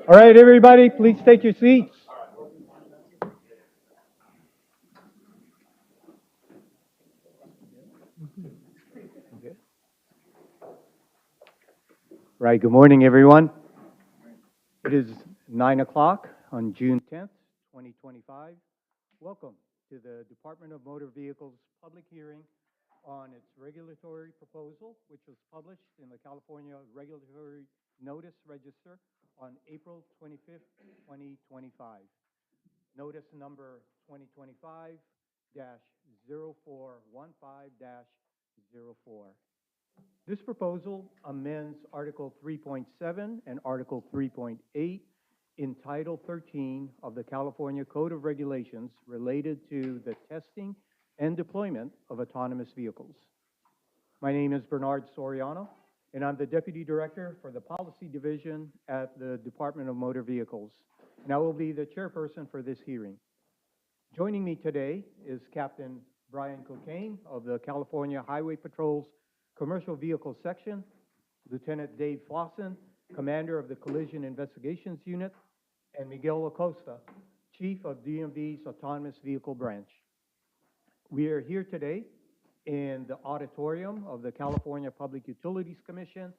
All right, everybody, please take your seats. Okay. Right, good morning, everyone. It is 9 o'clock on June 10th, 2025. Welcome to the Department of Motor Vehicles public hearing on its regulatory proposal, which was published in the California Regulatory Notice Register on April 25th, 2025. Notice number 2025-0415-04. This proposal amends Article 3.7 and Article 3.8 in Title 13 of the California Code of Regulations related to the testing and deployment of autonomous vehicles. My name is Bernard Soriano, and I'm the Deputy Director for the Policy Division at the Department of Motor Vehicles, and I will be the chairperson for this hearing. Joining me today is Captain Brian Cocaine of the California Highway Patrol's Commercial Vehicle Section, Lieutenant Dave Fossen, Commander of the Collision Investigations Unit, and Miguel Acosta, Chief of DMV's Autonomous Vehicle Branch. We are here today in the auditorium of the California Public Utilities Commission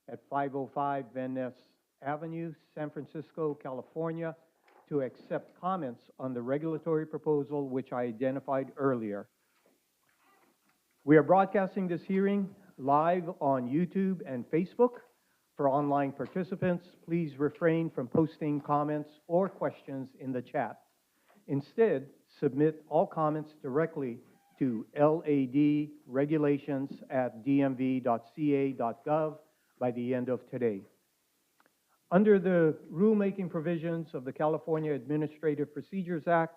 at 505 Van Ness Avenue, San Francisco, California, to accept comments on the regulatory proposal which I identified earlier. We are broadcasting this hearing live on YouTube and Facebook. For online participants, please refrain from posting comments or questions in the chat. Instead, submit all comments directly to ladregulations@dmv.ca.gov by the end of today. Under the rulemaking provisions of the California Administrative Procedures Act,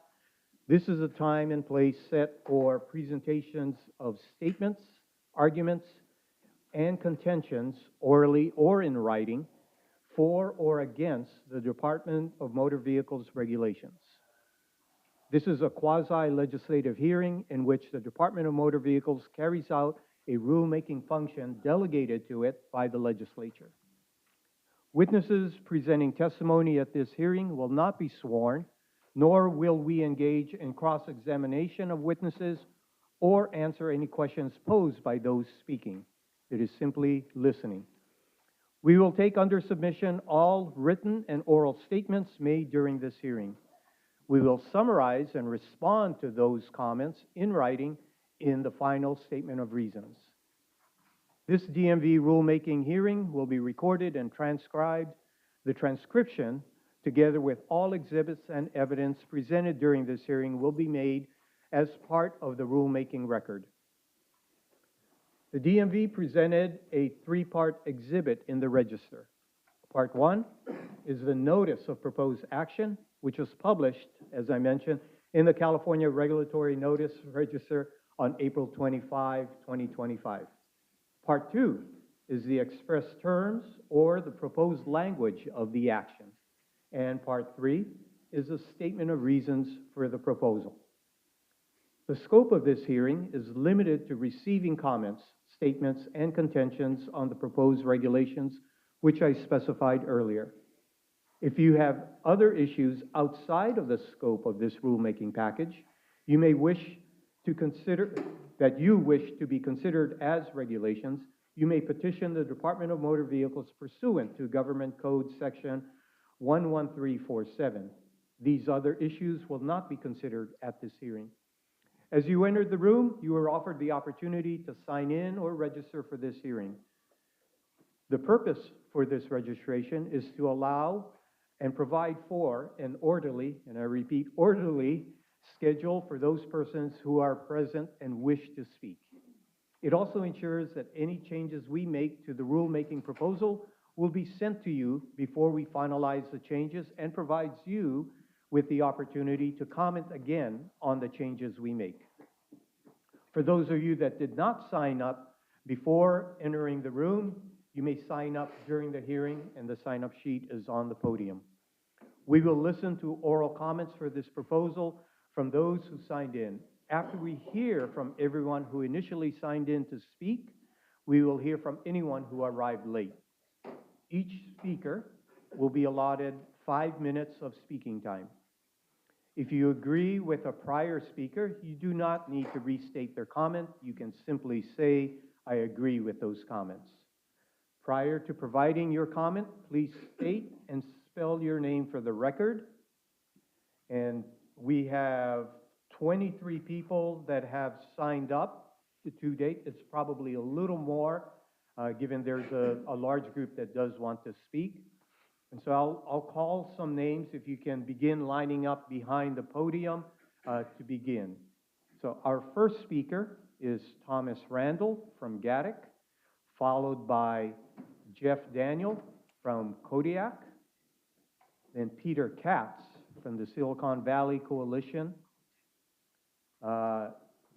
this is a time and place set for presentations of statements, arguments, and contentions, orally or in writing, for or against the Department of Motor Vehicles regulations. This is a quasi-legislative hearing in which the Department of Motor Vehicles carries out a rulemaking function delegated to it by the legislature. Witnesses presenting testimony at this hearing will not be sworn, nor will we engage in cross-examination of witnesses or answer any questions posed by those speaking. It is simply listening. We will take under submission all written and oral statements made during this hearing. We will summarize and respond to those comments in writing in the final statement of reasons. This DMV rulemaking hearing will be recorded and transcribed. The transcription, together with all exhibits and evidence presented during this hearing, will be made as part of the rulemaking record. The DMV presented a three-part exhibit in the register. Part 1 is the Notice of Proposed Action, which was published, as I mentioned, in the California Regulatory Notice Register on April 25, 2025. Part 2 is the express terms or the proposed language of the action. And Part 3 is a statement of reasons for the proposal. The scope of this hearing is limited to receiving comments, statements, and contentions on the proposed regulations, which I specified earlier. If you have other issues outside of the scope of this rulemaking package, you may wish to consider that you wish to be considered as regulations, you may petition the Department of Motor Vehicles pursuant to Government Code Section 11347. These other issues will not be considered at this hearing. As you entered the room, you were offered the opportunity to sign in or register for this hearing. The purpose for this registration is to allow and provide for an orderly, and I repeat, orderly schedule for those persons who are present and wish to speak. It also ensures that any changes we make to the rulemaking proposal will be sent to you before we finalize the changes and provides you with the opportunity to comment again on the changes we make. For those of you that did not sign up before entering the room, you may sign up during the hearing, and the sign-up sheet is on the podium. We will listen to oral comments for this proposal from those who signed in. After we hear from everyone who initially signed in to speak, we will hear from anyone who arrived late. Each speaker will be allotted 5 minutes of speaking time. If you agree with a prior speaker, you do not need to restate their comment. You can simply say, I agree with those comments. Prior to providing your comment, please state and spell your name for the record. And we have 23 people that have signed up to date. It's probably a little more, given there's a large group that does want to speak. And so I'll call some names if you can begin lining up behind the podium to begin. So our first speaker is Thomas Randall from Gatic, followed by Jeff Daniel from Kodiak, then Peter Katz from the Silicon Valley Coalition,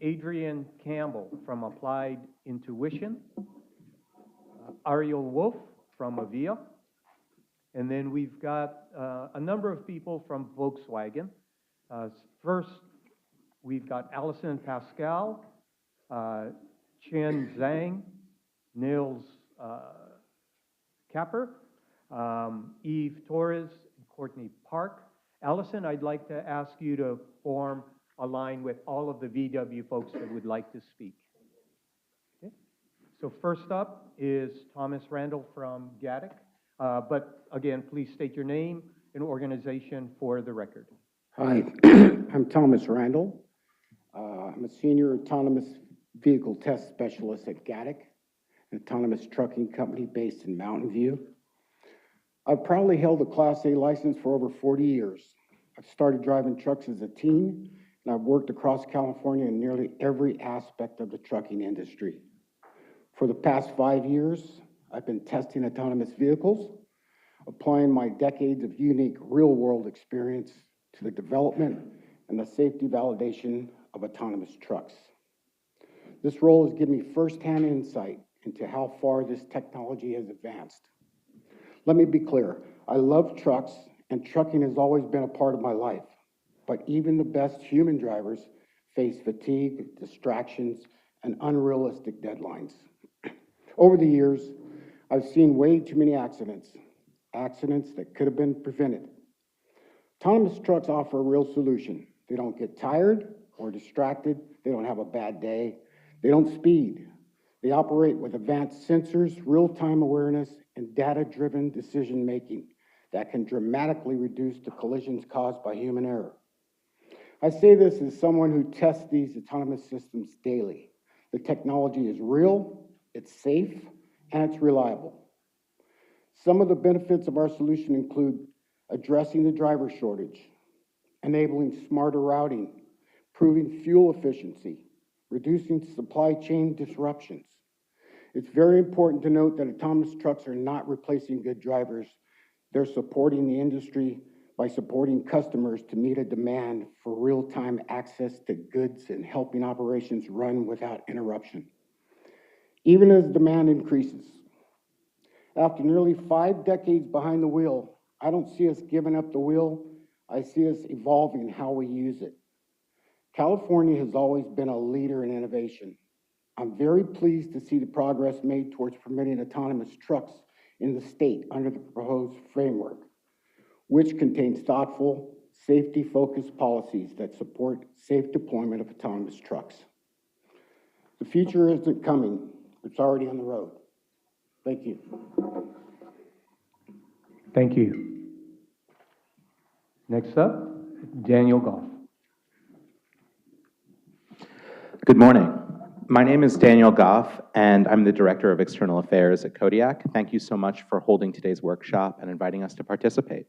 Adrien Campbell from Applied Intuition, Ariel Wolf from Avia, and then we've got a number of people from Volkswagen. First, we've got Allison Pascal, Chen Zhang, Nils Kapper, Eve Torres, and Courtney Park. Allison, I'd like to ask you to form a line with all of the VW folks that would like to speak. Okay. So first up is Thomas Randall from Gatic. But again, please state your name and organization for the record. Hi, I'm Thomas Randall. I'm a senior autonomous vehicle test specialist at Gatic, an autonomous trucking company based in Mountain View. I've proudly held a Class A license for over 40 years. I've started driving trucks as a teen, and I've worked across California in nearly every aspect of the trucking industry. For the past 5 years, I've been testing autonomous vehicles, applying my decades of unique real-world experience to the development and the safety validation of autonomous trucks. This role has given me firsthand insight into how far this technology has advanced. Let me be clear, I love trucks, and trucking has always been a part of my life. But even the best human drivers face fatigue, distractions, and unrealistic deadlines. Over the years, I've seen way too many accidents that could have been prevented. Autonomous trucks offer a real solution. They don't get tired or distracted. They don't have a bad day. They don't speed. They operate with advanced sensors, real-time awareness, and data-driven decision-making that can dramatically reduce the collisions caused by human error. I say this as someone who tests these autonomous systems daily. The technology is real, it's safe, and it's reliable. Some of the benefits of our solution include addressing the driver shortage, enabling smarter routing, improving fuel efficiency, reducing supply chain disruptions. It's very important to note that autonomous trucks are not replacing good drivers. They're supporting the industry by supporting customers to meet a demand for real-time access to goods and helping operations run without interruption. Even as demand increases, after nearly 5 decades behind the wheel, I don't see us giving up the wheel. I see us evolving how we use it. California has always been a leader in innovation. I'm very pleased to see the progress made towards permitting autonomous trucks in the state under the proposed framework, which contains thoughtful, safety-focused policies that support safe deployment of autonomous trucks. The future isn't coming, it's already on the road. Thank you. Thank you. Next up, Daniel Goff. Good morning. My name is Daniel Goff, and I'm the Director of External Affairs at Kodiak. Thank you so much for holding today's workshop and inviting us to participate.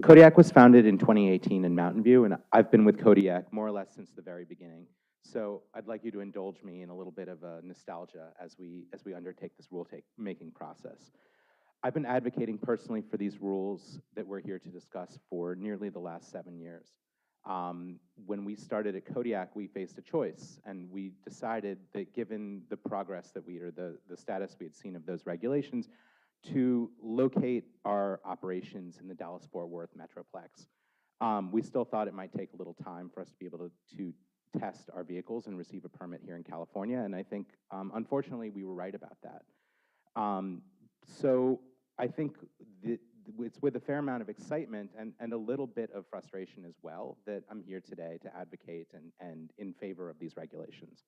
Kodiak was founded in 2018 in Mountain View, and I've been with Kodiak more or less since the very beginning. So I'd like you to indulge me in a little bit of a nostalgia as we undertake this rule-making process. I've been advocating personally for these rules that we're here to discuss for nearly the last 7 years. When we started at Kodiak, we faced a choice, and we decided that given the progress that the status we had seen of those regulations, to locate our operations in the Dallas-Fort Worth Metroplex. We still thought it might take a little time for us to be able to test our vehicles and receive a permit here in California, and I think, unfortunately, we were right about that. So I think it's with a fair amount of excitement and a little bit of frustration as well that I'm here today to advocate and in favor of these regulations.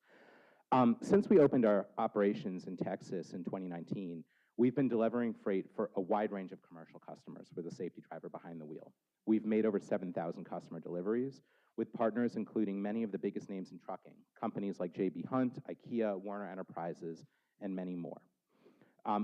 Since we opened our operations in Texas in 2019, we've been delivering freight for a wide range of commercial customers with a safety driver behind the wheel. We've made over 7,000 customer deliveries with partners including many of the biggest names in trucking, companies like J.B. Hunt, IKEA, Warner Enterprises, and many more.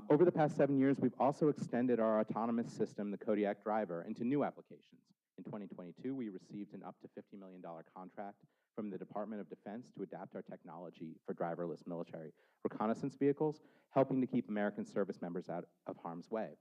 Over the past 7 years, we've also extended our autonomous system, the Kodiak Driver, into new applications. In 2022, we received an up to $50 million contract from the Department of Defense to adapt our technology for driverless military reconnaissance vehicles, helping to keep American service members out of harm's way.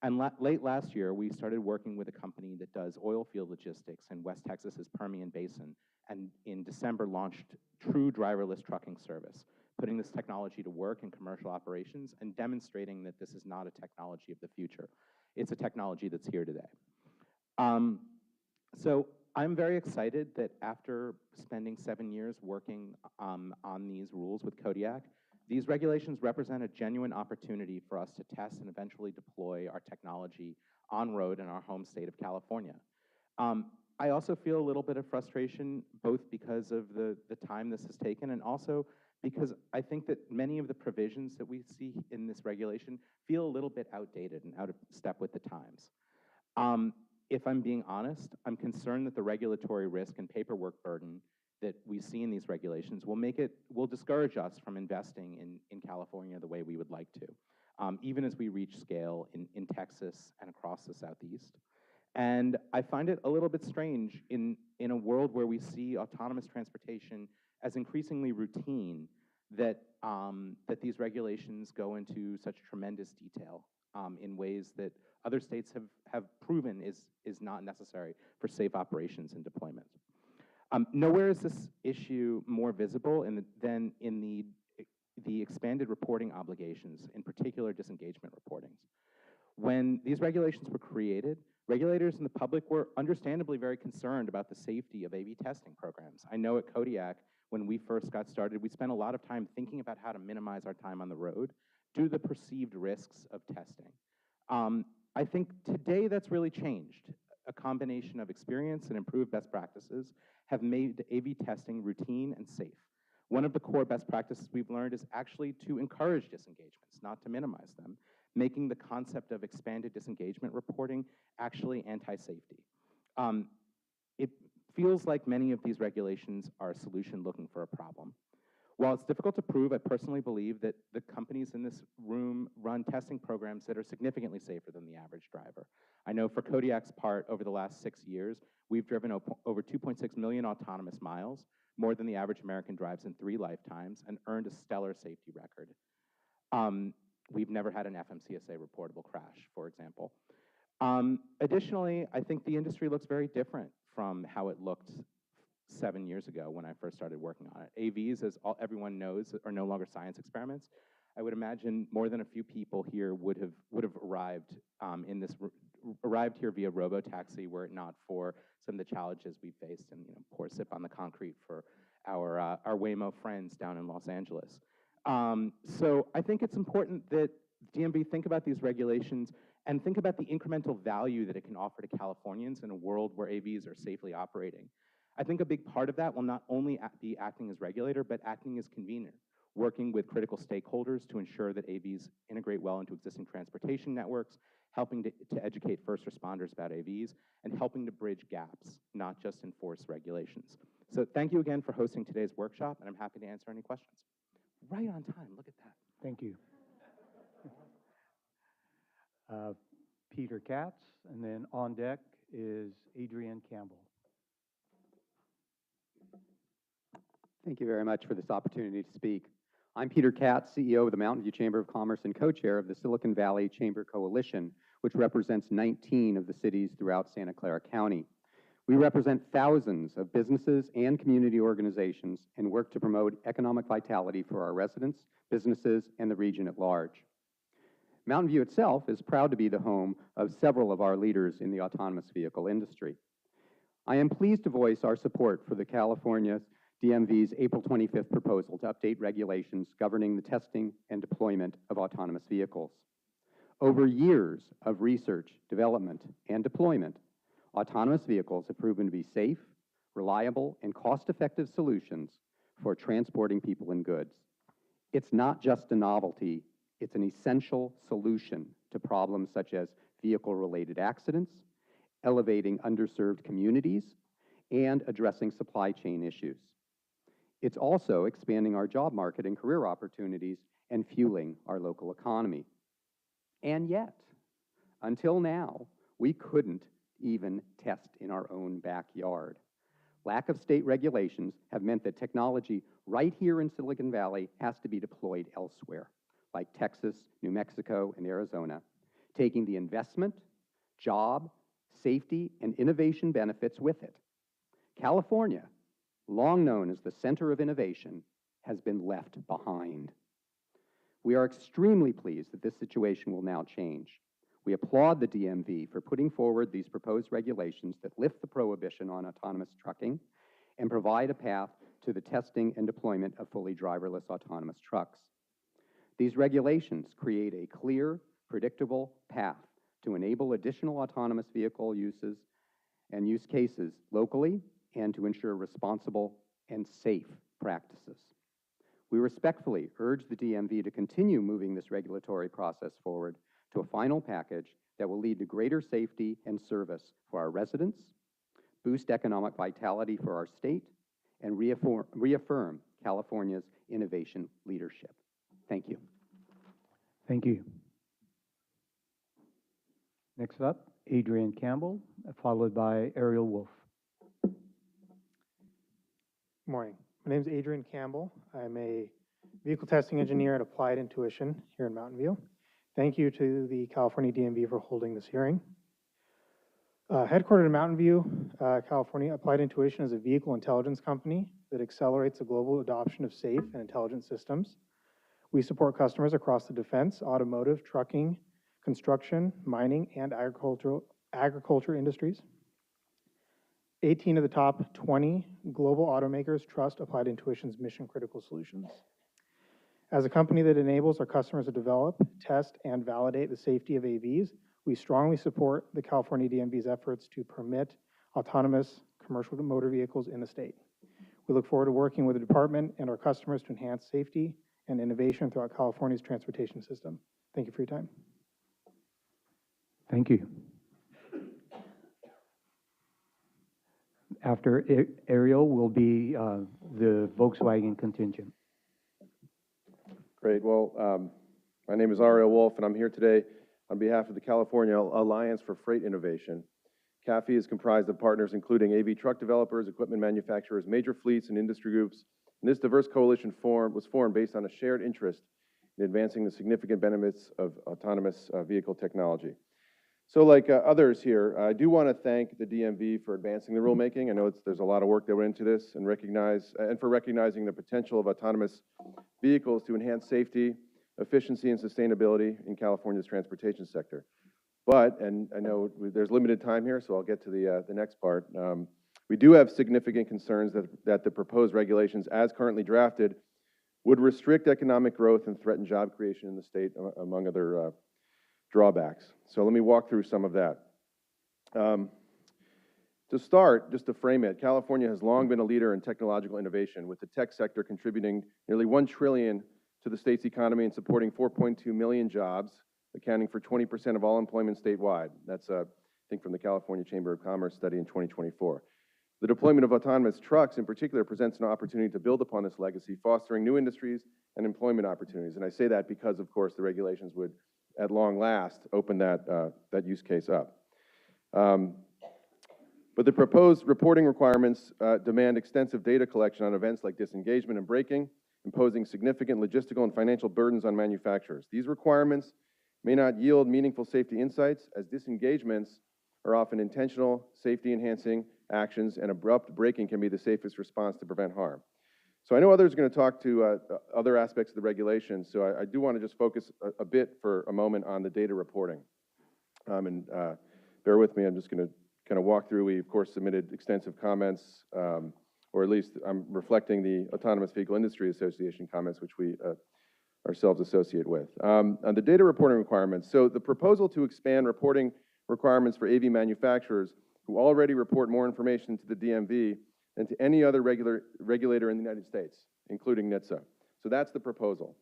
And late last year, we started working with a company that does oil field logistics in West Texas's Permian Basin, and in December launched true driverless trucking service, putting this technology to work in commercial operations and demonstrating that this is not a technology of the future. It's a technology that's here today. So I'm very excited that after spending 7 years working on these rules with Kodiak, these regulations represent a genuine opportunity for us to test and eventually deploy our technology on road in our home state of California. I also feel a little bit of frustration, both because of the time this has taken and also because I think that many of the provisions that we see in this regulation feel a little bit outdated and out of step with the times. If I'm being honest, I'm concerned that the regulatory risk and paperwork burden that we see in these regulations will discourage us from investing in California the way we would like to, even as we reach scale in Texas and across the Southeast. And I find it a little bit strange in a world where we see autonomous transportation as increasingly routine that these regulations go into such tremendous detail in ways that other states have proven is not necessary for safe operations and deployment. Nowhere is this issue more visible than in the expanded reporting obligations, in particular disengagement reportings. When these regulations were created, regulators and the public were understandably very concerned about the safety of AV testing programs. I know at Kodiak, when we first got started, we spent a lot of time thinking about how to minimize our time on the road due to the perceived risks of testing. I think today that's really changed. A combination of experience and improved best practices have made AV testing routine and safe. One of the core best practices we've learned is actually to encourage disengagements, not to minimize them, making the concept of expanded disengagement reporting actually anti-safety. It feels like many of these regulations are a solution looking for a problem. While it's difficult to prove, I personally believe that the companies in this room run testing programs that are significantly safer than the average driver. I know for Kodiak's part, over the last 6 years, we've driven over 2.6 million autonomous miles, more than the average American drives in 3 lifetimes, and earned a stellar safety record. We've never had an FMCSA reportable crash, for example. Additionally, I think the industry looks very different from how it looked 7 years ago when I first started working on it. AVs, as everyone knows, are no longer science experiments. I would imagine more than a few people here would have arrived arrived here via robo-taxi were it not for some of the challenges we faced and poor sip on the concrete for our Waymo friends down in Los Angeles. So I think it's important that DMV think about these regulations and think about the incremental value that it can offer to Californians in a world where AVs are safely operating. I think a big part of that will not only be acting as regulator, but acting as convener, working with critical stakeholders to ensure that AVs integrate well into existing transportation networks, helping to educate first responders about AVs, and helping to bridge gaps, not just enforce regulations. So thank you again for hosting today's workshop, and I'm happy to answer any questions. Right on time, look at that. Thank you. Peter Katz, and then on deck is Adrien Campbell. Thank you very much for this opportunity to speak. I'm Peter Katz, CEO of the Mountain View Chamber of Commerce and co-chair of the Silicon Valley Chamber Coalition, which represents 19 of the cities throughout Santa Clara County. We represent thousands of businesses and community organizations and work to promote economic vitality for our residents, businesses, and the region at large. Mountain View itself is proud to be the home of several of our leaders in the autonomous vehicle industry. I am pleased to voice our support for the California DMV's April 25th proposal to update regulations governing the testing and deployment of autonomous vehicles. Over years of research, development, and deployment, autonomous vehicles have proven to be safe, reliable, and cost-effective solutions for transporting people and goods. It's not just a novelty, it's an essential solution to problems such as vehicle-related accidents, elevating underserved communities, and addressing supply chain issues. It's also expanding our job market and career opportunities and fueling our local economy. And yet, until now, we couldn't even test in our own backyard. Lack of state regulations have meant that technology right here in Silicon Valley has to be deployed elsewhere, like Texas, New Mexico, and Arizona, taking the investment, job, safety, and innovation benefits with it. California, long known as the center of innovation, has been left behind. We are extremely pleased that this situation will now change. We applaud the DMV for putting forward these proposed regulations that lift the prohibition on autonomous trucking and provide a path to the testing and deployment of fully driverless autonomous trucks. These regulations create a clear, predictable path to enable additional autonomous vehicle uses and use cases locally and to ensure responsible and safe practices. We respectfully urge the DMV to continue moving this regulatory process forward to a final package that will lead to greater safety and service for our residents, boost economic vitality for our state, and reaffirm California's innovation leadership. Thank you. Thank you. Next up, Adrien Campbell, followed by Ariel Wolf. Good morning. My name is Adrien Campbell. I'm a vehicle testing engineer at Applied Intuition here in Mountain View. Thank you to the California DMV for holding this hearing. Headquartered in Mountain View, California, Applied Intuition is a vehicle intelligence company that accelerates the global adoption of safe and intelligent systems. We support customers across the defense, automotive, trucking, construction, mining, and agriculture industries. 18 of the top 20 global automakers trust Applied Intuition's mission-critical solutions. As a company that enables our customers to develop, test, and validate the safety of AVs, we strongly support the California DMV's efforts to permit autonomous commercial motor vehicles in the state. We look forward to working with the department and our customers to enhance safety and innovation throughout California's transportation system. Thank you for your time. Thank you. After Ariel will be the Volkswagen contingent. Great. Well, my name is Ariel Wolf, and I'm here today on behalf of the California Alliance for Freight Innovation. CAFI is comprised of partners including AV truck developers, equipment manufacturers, major fleets, and industry groups. And this diverse coalition was formed based on a shared interest in advancing the significant benefits of autonomous vehicle technology. So like others here, I do want to thank the DMV for advancing the rulemaking. I know there's a lot of work that went into this, and for recognizing the potential of autonomous vehicles to enhance safety, efficiency, and sustainability in California's transportation sector. But, and I know there's limited time here, so I'll get to the next part. We do have significant concerns that the proposed regulations, as currently drafted, would restrict economic growth and threaten job creation in the state, among other drawbacks. So let me walk through some of that. To start, just to frame it, California has long been a leader in technological innovation, with the tech sector contributing nearly $1 trillion to the state's economy and supporting 4.2 million jobs, accounting for 20% of all employment statewide. That's, I think, from the California Chamber of Commerce study in 2024. The deployment of autonomous trucks, in particular, presents an opportunity to build upon this legacy, fostering new industries and employment opportunities. And I say that because, of course, the regulations would, at long last, open that use case up. But the proposed reporting requirements demand extensive data collection on events like disengagement and braking, imposing significant logistical and financial burdens on manufacturers. These requirements may not yield meaningful safety insights, as disengagements are often intentional, safety-enhancing actions, and abrupt braking can be the safest response to prevent harm. So I know others are going to talk to other aspects of the regulations, so I do want to just focus a bit for a moment on the data reporting. And bear with me, I'm just going to kind of walk through. We, of course, submitted extensive comments, or at least I'm reflecting the Autonomous Vehicle Industry Association comments, which we ourselves associate with. On the data reporting requirements, so the proposal to expand reporting requirements for AV manufacturers who already report more information to the DMV than to any other regulator in the United States, including NHTSA. So that's the proposal.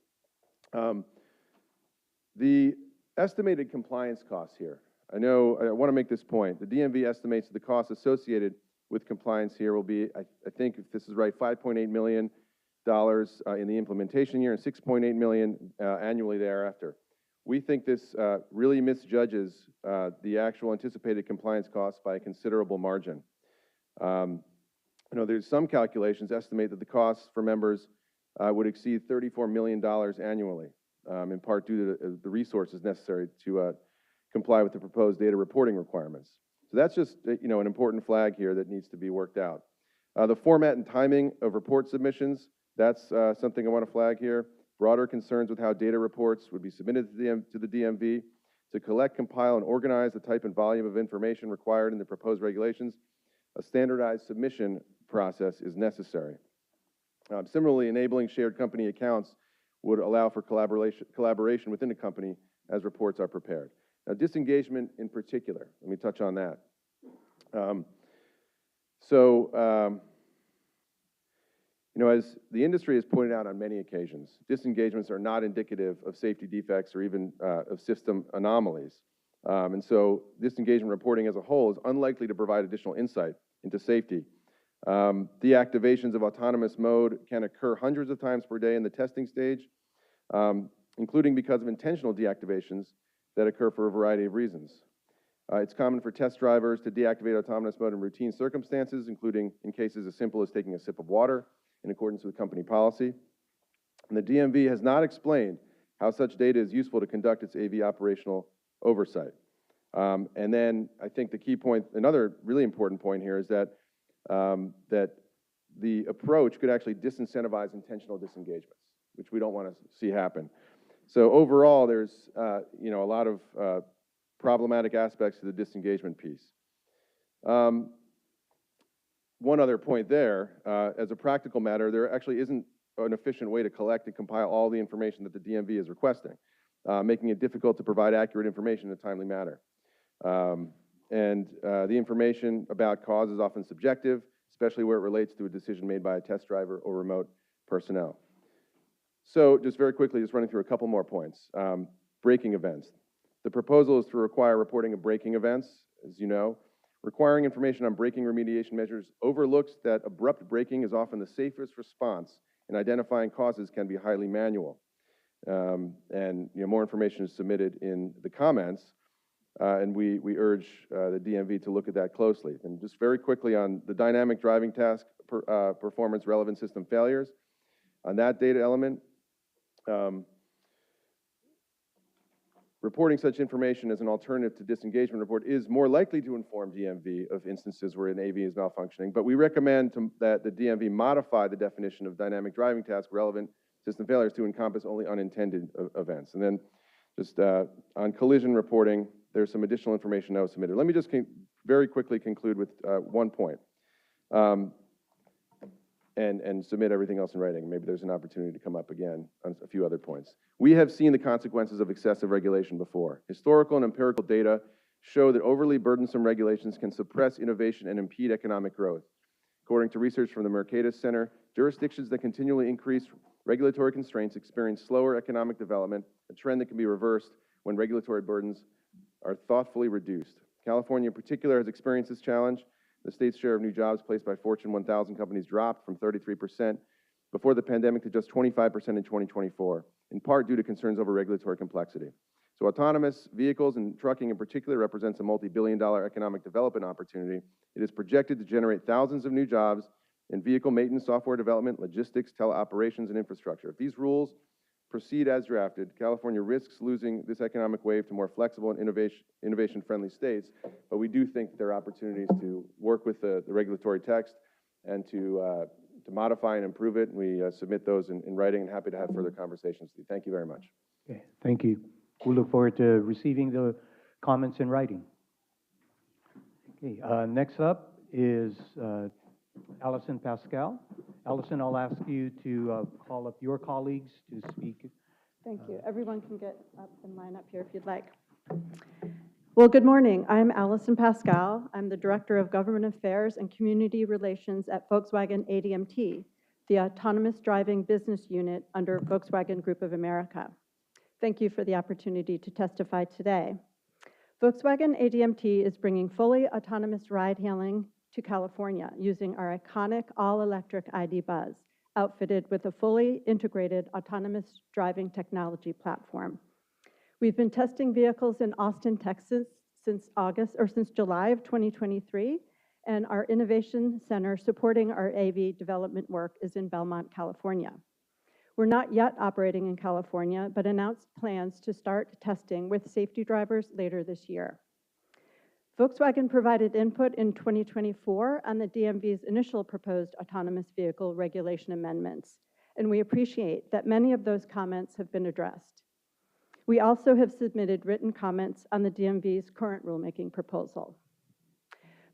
The estimated compliance costs here. I want to make this point. The DMV estimates the costs associated with compliance here will be, I think if this is right, $5.8 million in the implementation year and $6.8 million annually thereafter. We think this really misjudges the actual anticipated compliance costs by a considerable margin. There's some calculations estimate that the costs for members would exceed $34 million annually, in part due to the resources necessary to comply with the proposed data reporting requirements. So that's just an important flag here that needs to be worked out. The format and timing of report submissions, that's something I want to flag here. Broader concerns with how data reports would be submitted to the DMV to collect, compile, and organize the type and volume of information required in the proposed regulations. A standardized submission process is necessary. Similarly, enabling shared company accounts would allow for collaboration within a company as reports are prepared. Now, disengagement in particular, let me touch on that. As the industry has pointed out on many occasions, disengagements are not indicative of safety defects or even of system anomalies. And so disengagement reporting as a whole is unlikely to provide additional insight into safety. Deactivations of autonomous mode can occur hundreds of times per day in the testing stage, including because of intentional deactivations that occur for a variety of reasons. It's common for test drivers to deactivate autonomous mode in routine circumstances, including in cases as simple as taking a sip of water in accordance with company policy. And the DMV has not explained how such data is useful to conduct its AV operational oversight. And then I think the key point, another really important point here is that that the approach could actually disincentivize intentional disengagements, which we don't want to see happen. So overall, there's a lot of problematic aspects to the disengagement piece. One other point there, as a practical matter, there actually isn't an efficient way to collect and compile all the information that the DMV is requesting, making it difficult to provide accurate information in a timely manner. The information about cause is often subjective, especially where it relates to a decision made by a test driver or remote personnel. So just very quickly, just running through a couple more points. Braking events. The proposal is to require reporting of braking events, as you know. Requiring information on braking remediation measures overlooks that abrupt braking is often the safest response, and identifying causes can be highly manual. More information is submitted in the comments, and we urge the DMV to look at that closely. And just very quickly on the dynamic driving task performance relevant system failures, on that data element, reporting such information as an alternative to disengagement report is more likely to inform DMV of instances where an AV is malfunctioning, but we recommend that the DMV modify the definition of dynamic driving task relevant system failures to encompass only unintended events. And then just on collision reporting, there's some additional information that was submitted. Let me just very quickly conclude with one point and submit everything else in writing. Maybe there's an opportunity to come up again on a few other points. We have seen the consequences of excessive regulation before. Historical and empirical data show that overly burdensome regulations can suppress innovation and impede economic growth. According to research from the Mercatus Center, jurisdictions that continually increase regulatory constraints experience slower economic development, a trend that can be reversed when regulatory burdens are thoughtfully reduced. California in particular has experienced this challenge. The state's share of new jobs placed by Fortune 1000 companies dropped from 33% before the pandemic to just 25% in 2024, in part due to concerns over regulatory complexity. So autonomous vehicles and trucking in particular represents a multi-billion-dollar economic development opportunity. It is projected to generate thousands of new jobs in vehicle maintenance, software development, logistics, teleoperations, and infrastructure. If these rules proceed as drafted, California risks losing this economic wave to more flexible and innovation-friendly states, but we do think there are opportunities to work with the regulatory text and to modify and improve it, and we submit those in writing, and happy to have further conversations. Thank you very much. Okay, thank you. We look forward to receiving the comments in writing. Okay, next up is Allison Pascal. Allison, I'll ask you to call up your colleagues to speak Thank you. Everyone can get up and line up here if you'd like. Well, good morning. I'm Allison Pascal. I'm the Director of Government Affairs and Community Relations at Volkswagen ADMT, the Autonomous Driving Business Unit under Volkswagen Group of America. Thank you for the opportunity to testify today. Volkswagen ADMT is bringing fully autonomous ride-hailing to California using our iconic all-electric ID Buzz, outfitted with a fully integrated autonomous driving technology platform. We've been testing vehicles in Austin, Texas since July of 2023, and our innovation center supporting our AV development work is in Belmont, California. We're not yet operating in California, but announced plans to start testing with safety drivers later this year. Volkswagen provided input in 2024 on the DMV's initial proposed autonomous vehicle regulation amendments, and we appreciate that many of those comments have been addressed. We also have submitted written comments on the DMV's current rulemaking proposal.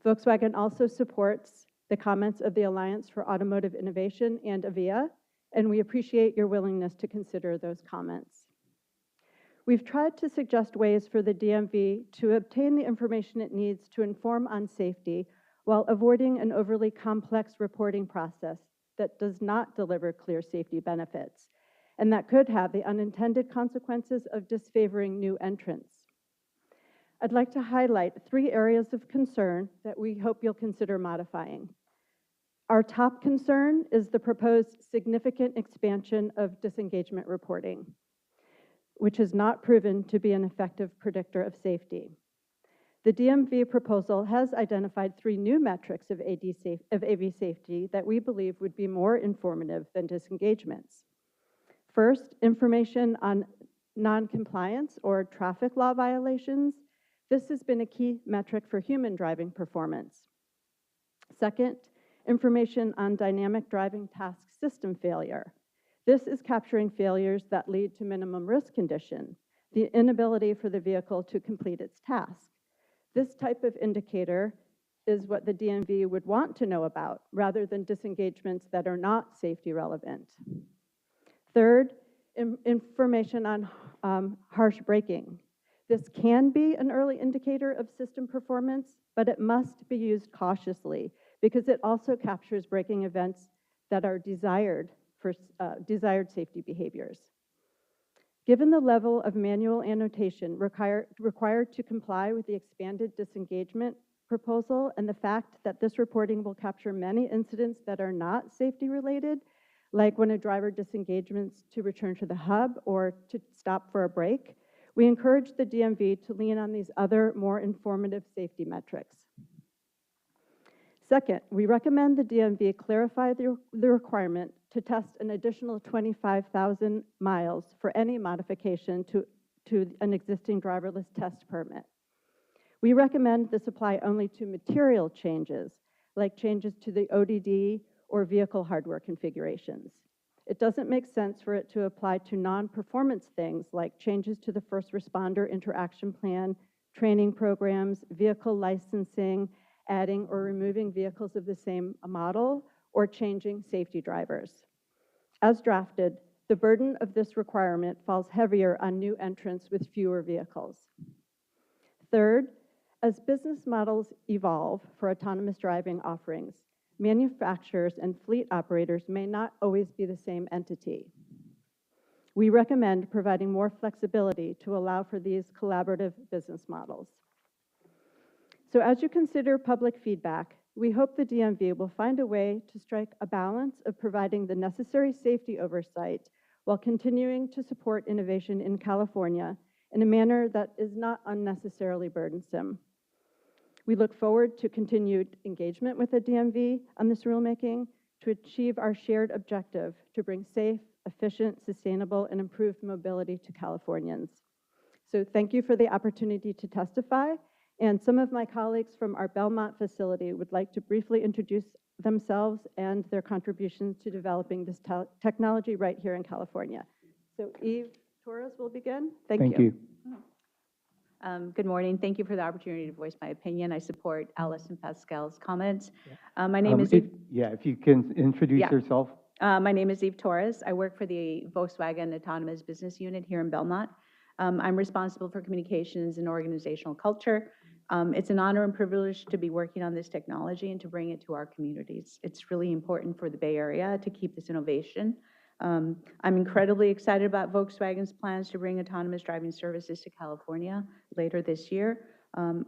Volkswagen also supports the comments of the Alliance for Automotive Innovation and AVIA, and we appreciate your willingness to consider those comments. We've tried to suggest ways for the DMV to obtain the information it needs to inform on safety while avoiding an overly complex reporting process that does not deliver clear safety benefits, and that could have the unintended consequences of disfavoring new entrants. I'd like to highlight 3 areas of concern that we hope you'll consider modifying. Our top concern is the proposed significant expansion of disengagement reporting, which has not proven to be an effective predictor of safety. The DMV proposal has identified 3 new metrics of AV safety that we believe would be more informative than disengagements. First, information on non-compliance or traffic law violations. This has been a key metric for human driving performance. Second, information on dynamic driving task system failure. This is capturing failures that lead to minimum risk condition, the inability for the vehicle to complete its task. This type of indicator is what the DMV would want to know about, rather than disengagements that are not safety relevant. Third, information on harsh braking. This can be an early indicator of system performance, but it must be used cautiously because it also captures braking events that are desired for desired safety behaviors. Given the level of manual annotation required to comply with the expanded disengagement proposal and the fact that this reporting will capture many incidents that are not safety related, like when a driver disengagements to return to the hub or to stop for a break, we encourage the DMV to lean on these other more informative safety metrics. Second, we recommend the DMV clarify the requirement to test an additional 25,000 miles for any modification to an existing driverless test permit. We recommend this apply only to material changes, like changes to the ODD or vehicle hardware configurations. It doesn't make sense for it to apply to non-performance things like changes to the first responder interaction plan, training programs, vehicle licensing, adding or removing vehicles of the same model, or changing safety drivers. As drafted, the burden of this requirement falls heavier on new entrants with fewer vehicles. Third, as business models evolve for autonomous driving offerings, manufacturers and fleet operators may not always be the same entity. We recommend providing more flexibility to allow for these collaborative business models. So as you consider public feedback, we hope the DMV will find a way to strike a balance of providing the necessary safety oversight while continuing to support innovation in California in a manner that is not unnecessarily burdensome. We look forward to continued engagement with the DMV on this rulemaking to achieve our shared objective to bring safe, efficient, sustainable, and improved mobility to Californians. So thank you for the opportunity to testify. And some of my colleagues from our Belmont facility would like to briefly introduce themselves and their contributions to developing this technology right here in California. So Eve Torres will begin. Thank you. Good morning. Thank you for the opportunity to voice my opinion. I support Allison Pascal's comments. My name is Eve. Yeah, if you can introduce Yeah. yourself. My name is Eve Torres. I work for the Volkswagen Autonomous Business Unit here in Belmont. I'm responsible for communications and organizational culture. It's an honor and privilege to be working on this technology and to bring it to our communities. It's really important for the Bay Area to keep this innovation. I'm incredibly excited about Volkswagen's plans to bring autonomous driving services to California later this year.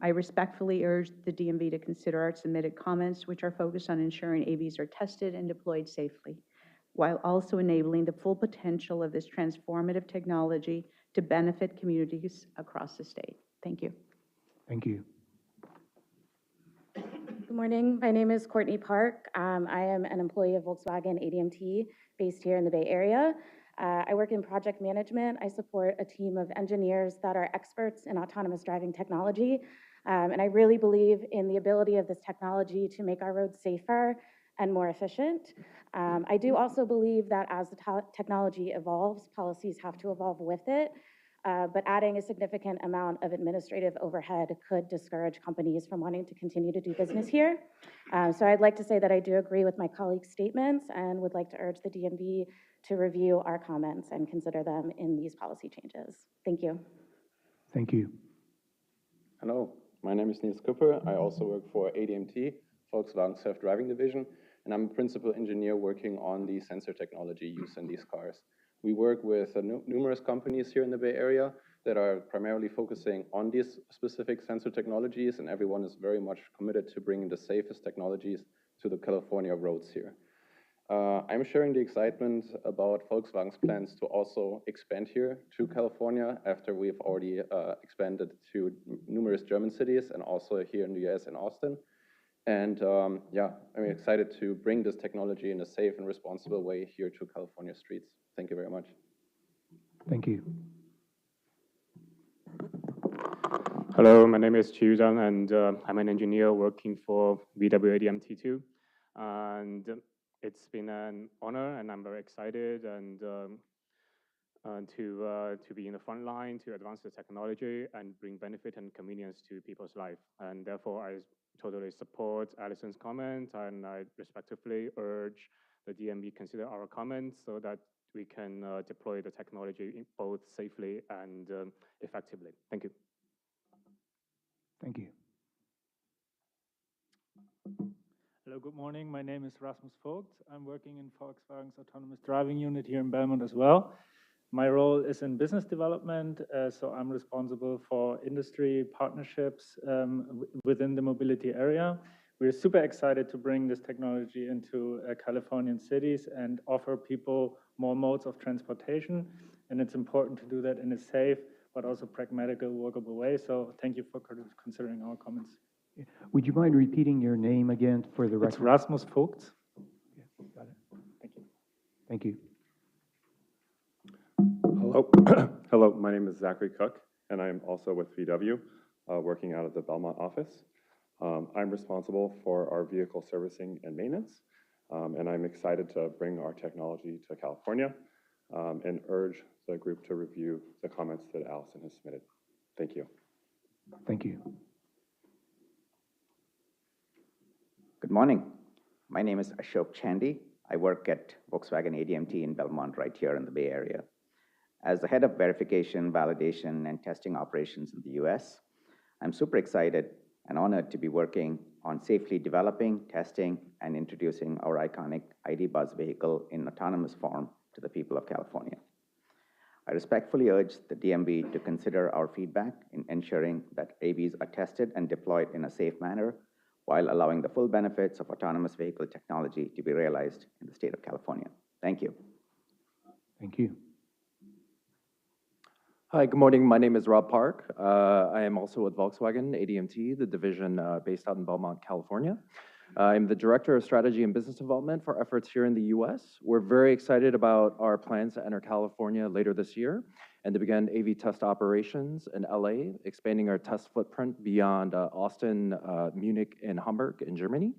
I respectfully urge the DMV to consider our submitted comments, which are focused on ensuring AVs are tested and deployed safely, while also enabling the full potential of this transformative technology to benefit communities across the state. Thank you. Thank you. Good morning. My name is Courtney Park. I am an employee of Volkswagen ADMT based here in the Bay Area. I work in project management. I support a team of engineers that are experts in autonomous driving technology. And I really believe in the ability of this technology to make our roads safer and more efficient. I do also believe that as the technology evolves, policies have to evolve with it. But adding a significant amount of administrative overhead could discourage companies from wanting to continue to do business here. So I'd like to say that I do agree with my colleagues' statements and would like to urge the DMV to review our comments and consider them in these policy changes. Thank you. Thank you. Hello, my name is Ness. I also work for ADMT, Volkswagen Self-Driving Division, and I'm a principal engineer working on the sensor technology used in these cars. We work with numerous companies here in the Bay Area that are primarily focusing on these specific sensor technologies, and everyone is very much committed to bringing the safest technologies to the California roads here. I'm sharing the excitement about Volkswagen's plans to also expand here to California after we've already expanded to numerous German cities and also here in the US in Austin. And yeah, I'm excited to bring this technology in a safe and responsible way here to California streets. Thank you very much. Thank you. Hello, my name is Chiu Zhang, and I'm an engineer working for VW ADMT2. And it's been an honor, and I'm very excited and to be in the front line to advance the technology and bring benefit and convenience to people's life. And therefore, I totally support Allison's comment, and I respectfully urge the DMV consider our comments so that we can deploy the technology both safely and effectively. Thank you. Thank you. Hello, good morning. My name is Rasmus. I'm working in Volkswagen's autonomous driving unit here in Belmont as well. My role is in business development, so I'm responsible for industry partnerships within the mobility area. We're super excited to bring this technology into Californian cities and offer people more modes of transportation. And it's important to do that in a safe, but also pragmatic, workable way. So thank you for considering our comments. Would you mind repeating your name again for the record? It's Rasmus Vogt. Yeah, got it. Thank you. Thank you. Hello. Hello, my name is Zachary Cook, and I'm also with VW, working out of the Belmont office. I'm responsible for our vehicle servicing and maintenance, and I'm excited to bring our technology to California and urge the group to review the comments that Allison has submitted. Thank you. Thank you. Good morning. My name is Ashok Chandi. I work at Volkswagen ADMT in Belmont right here in the Bay Area. As the head of verification, validation, and testing operations in the US, I'm super excited and honored to be working on safely developing, testing, and introducing our iconic ID Buzz vehicle in autonomous form to the people of California. I respectfully urge the DMV to consider our feedback in ensuring that AVs are tested and deployed in a safe manner while allowing the full benefits of autonomous vehicle technology to be realized in the state of California. Thank you. Thank you. Hi, good morning. My name is Rob Park. I am also with Volkswagen ADMT, the division based out in Belmont, California. I'm the Director of Strategy and Business Development for efforts here in the US. We're very excited about our plans to enter California later this year and to begin AV test operations in LA, expanding our test footprint beyond Austin, Munich, and Hamburg in Germany.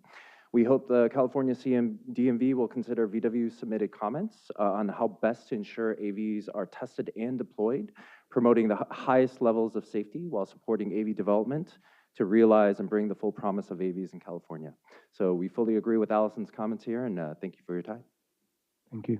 We hope the California DMV will consider VW submitted comments on how best to ensure AVs are tested and deployed, promoting the highest levels of safety while supporting AV development to realize and bring the full promise of AVs in California. So we fully agree with Allison's comments here, and thank you for your time. Thank you.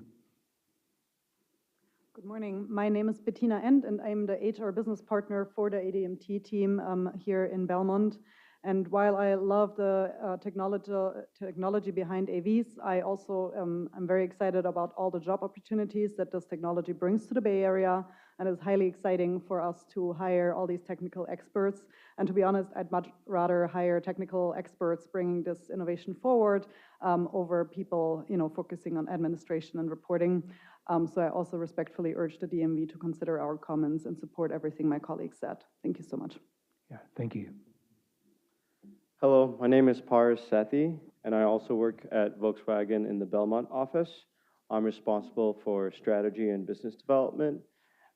Good morning. My name is Bettina End, and I'm the HR business partner for the ADMT team here in Belmont. And while I love the technology behind AVs, I also am very excited about all the job opportunities that this technology brings to the Bay Area, and it's highly exciting for us to hire all these technical experts. And to be honest, I'd much rather hire technical experts bringing this innovation forward over people, focusing on administration and reporting. So I also respectfully urge the DMV to consider our comments and support everything my colleagues said. Thank you so much. Yeah, thank you. Hello, my name is Sati, and I also work at Volkswagen in the Belmont office. I'm responsible for strategy and business development.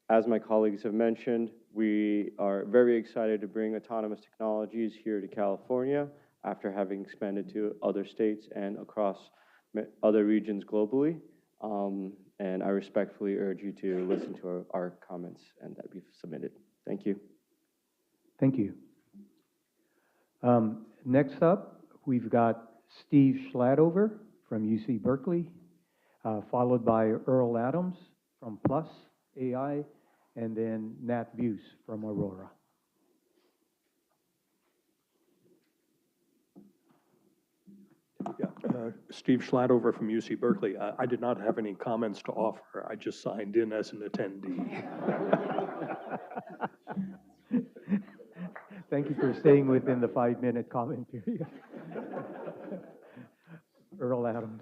As my colleagues have mentioned, we are very excited to bring autonomous technologies here to California after having expanded to other states and across other regions globally. And I respectfully urge you to listen to our comments and that we've submitted. Thank you. Thank you. Next up, we've got Steve Schladover from UC Berkeley, followed by Earl Adams from Plus AI, and then Nat Buse from Aurora. Steve Schladover from UC Berkeley. I did not have any comments to offer. I just signed in as an attendee. Thank you for staying within the 5-minute comment period. Earl Adams.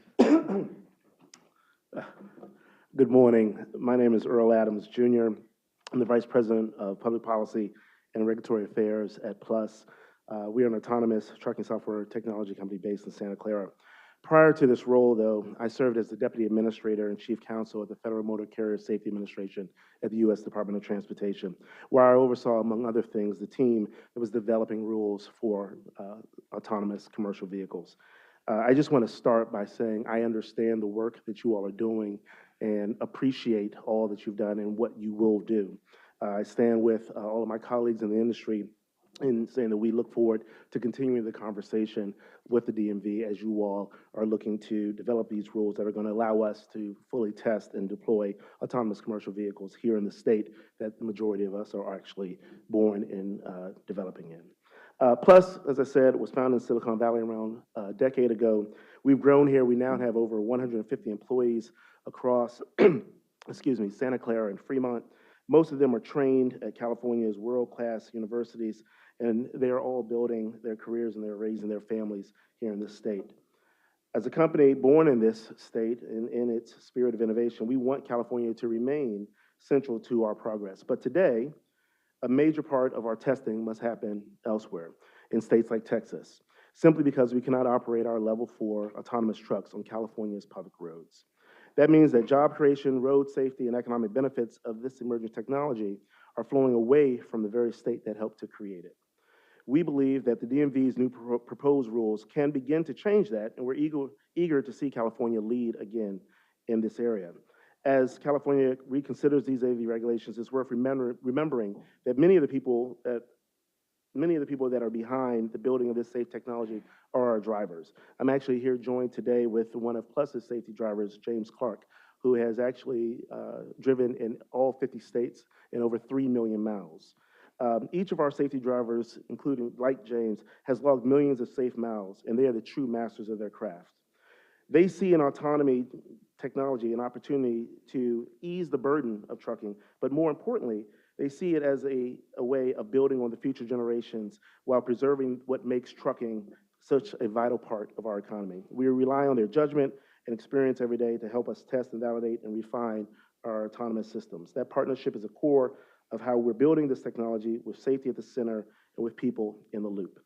Good morning. My name is Earl Adams, Jr. I'm the Vice President of Public Policy and Regulatory Affairs at Plus. We are an autonomous trucking software technology company based in Santa Clara. Prior to this role, though, I served as the Deputy Administrator and Chief Counsel at the Federal Motor Carrier Safety Administration at the U.S. Department of Transportation, where I oversaw, among other things, the team that was developing rules for autonomous commercial vehicles. I just want to start by saying I understand the work that you all are doing and appreciate all that you've done and what you will do. I stand with all of my colleagues in the industry in saying that we look forward to continuing the conversation with the DMV as you all are looking to develop these rules that are going to allow us to fully test and deploy autonomous commercial vehicles here in the state that the majority of us are actually born in developing in. Plus, as I said, was founded in Silicon Valley around a decade ago. We've grown here. We now have over 150 employees across, Santa Clara and Fremont. Most of them are trained at California's world-class universities, and they are all building their careers and they're raising their families here in this state. As a company born in this state, in its spirit of innovation, we want California to remain central to our progress. But today, a major part of our testing must happen elsewhere, in states like Texas, simply because we cannot operate our level 4 autonomous trucks on California's public roads. That means that job creation, road safety, and economic benefits of this emerging technology are flowing away from the very state that helped to create it. We believe that the DMV's new proposed rules can begin to change that, and we're eager to see California lead again in this area. As California reconsiders these AV regulations, it's worth remembering that many of the people that are behind the building of this safe technology are our drivers. I'm actually here joined today with one of Plus's safety drivers, James Clark, who has actually driven in all 50 states in over 3 million miles. Each of our safety drivers, including like James, has logged millions of safe miles, and they are the true masters of their craft. They see in autonomy technology an opportunity to ease the burden of trucking, but more importantly, they see it as a way of building on the future generations while preserving what makes trucking such a vital part of our economy. We rely on their judgment and experience every day to help us test and validate and refine our autonomous systems. That partnership is a core of how we're building this technology with safety at the center and with people in the loop.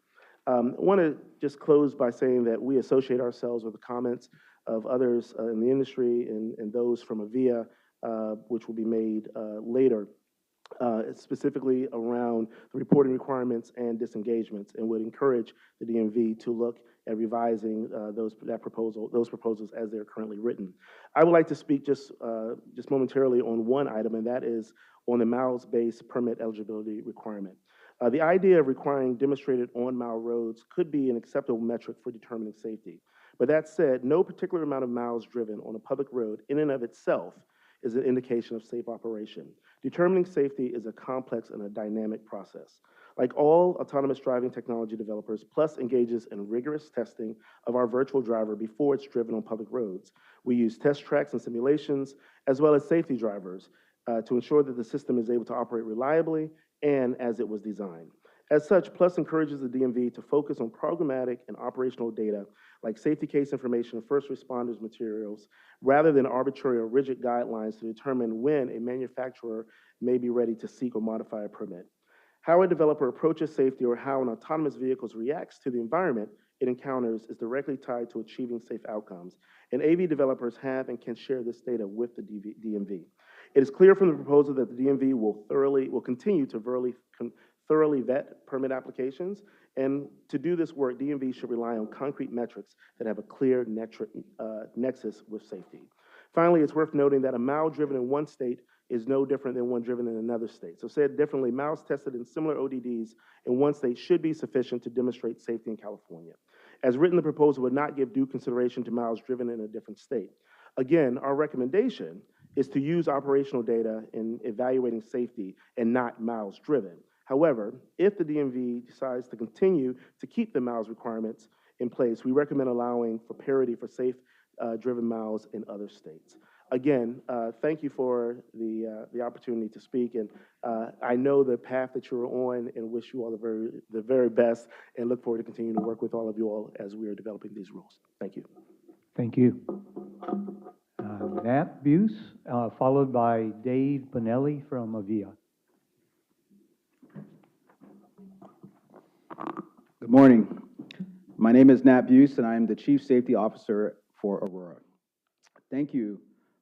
I want to just close by saying that we associate ourselves with the comments of others in the industry and those from AVIA, which will be made later, specifically around the reporting requirements and disengagements, and would encourage the DMV to look at revising those proposals as they're currently written. I would like to speak just momentarily on one item, and that is on the miles-based permit eligibility requirement. The idea of requiring demonstrated on-mile roads could be an acceptable metric for determining safety. But that said, no particular amount of miles driven on a public road in and of itself is an indication of safe operation. Determining safety is a complex and a dynamic process. Like all autonomous driving technology developers, Plus engages in rigorous testing of our virtual driver before it's driven on public roads. We use test tracks and simulations, as well as safety drivers, to ensure that the system is able to operate reliably and as it was designed. As such, Plus encourages the DMV to focus on programmatic and operational data like safety case information and first responders materials, rather than arbitrary or rigid guidelines to determine when a manufacturer may be ready to seek or modify a permit. How a developer approaches safety or how an autonomous vehicle reacts to the environment it encounters is directly tied to achieving safe outcomes, and AV developers have and can share this data with the DMV. It is clear from the proposal that the DMV will continue to thoroughly vet permit applications, and to do this work, DMV should rely on concrete metrics that have a clear nexus with safety. Finally, it's worth noting that a mile driven in one state is no different than one driven in another state. So said differently, miles tested in similar ODDs in one state should be sufficient to demonstrate safety in California. As written, the proposal would not give due consideration to miles driven in a different state. Again, our recommendation is to use operational data in evaluating safety and not miles driven. However, if the DMV decides to continue to keep the miles requirements in place, we recommend allowing for parity for safe driven miles in other states. Again, thank you for the opportunity to speak, and I know the path that you're on and wish you all the very best, and look forward to continuing to work with all of you all as we are developing these rules. Thank you. Thank you. Nat Buse, followed by Dave Benelli from Avia. Good morning. My name is Nat Buse, and I am the Chief Safety Officer for Aurora. Thank you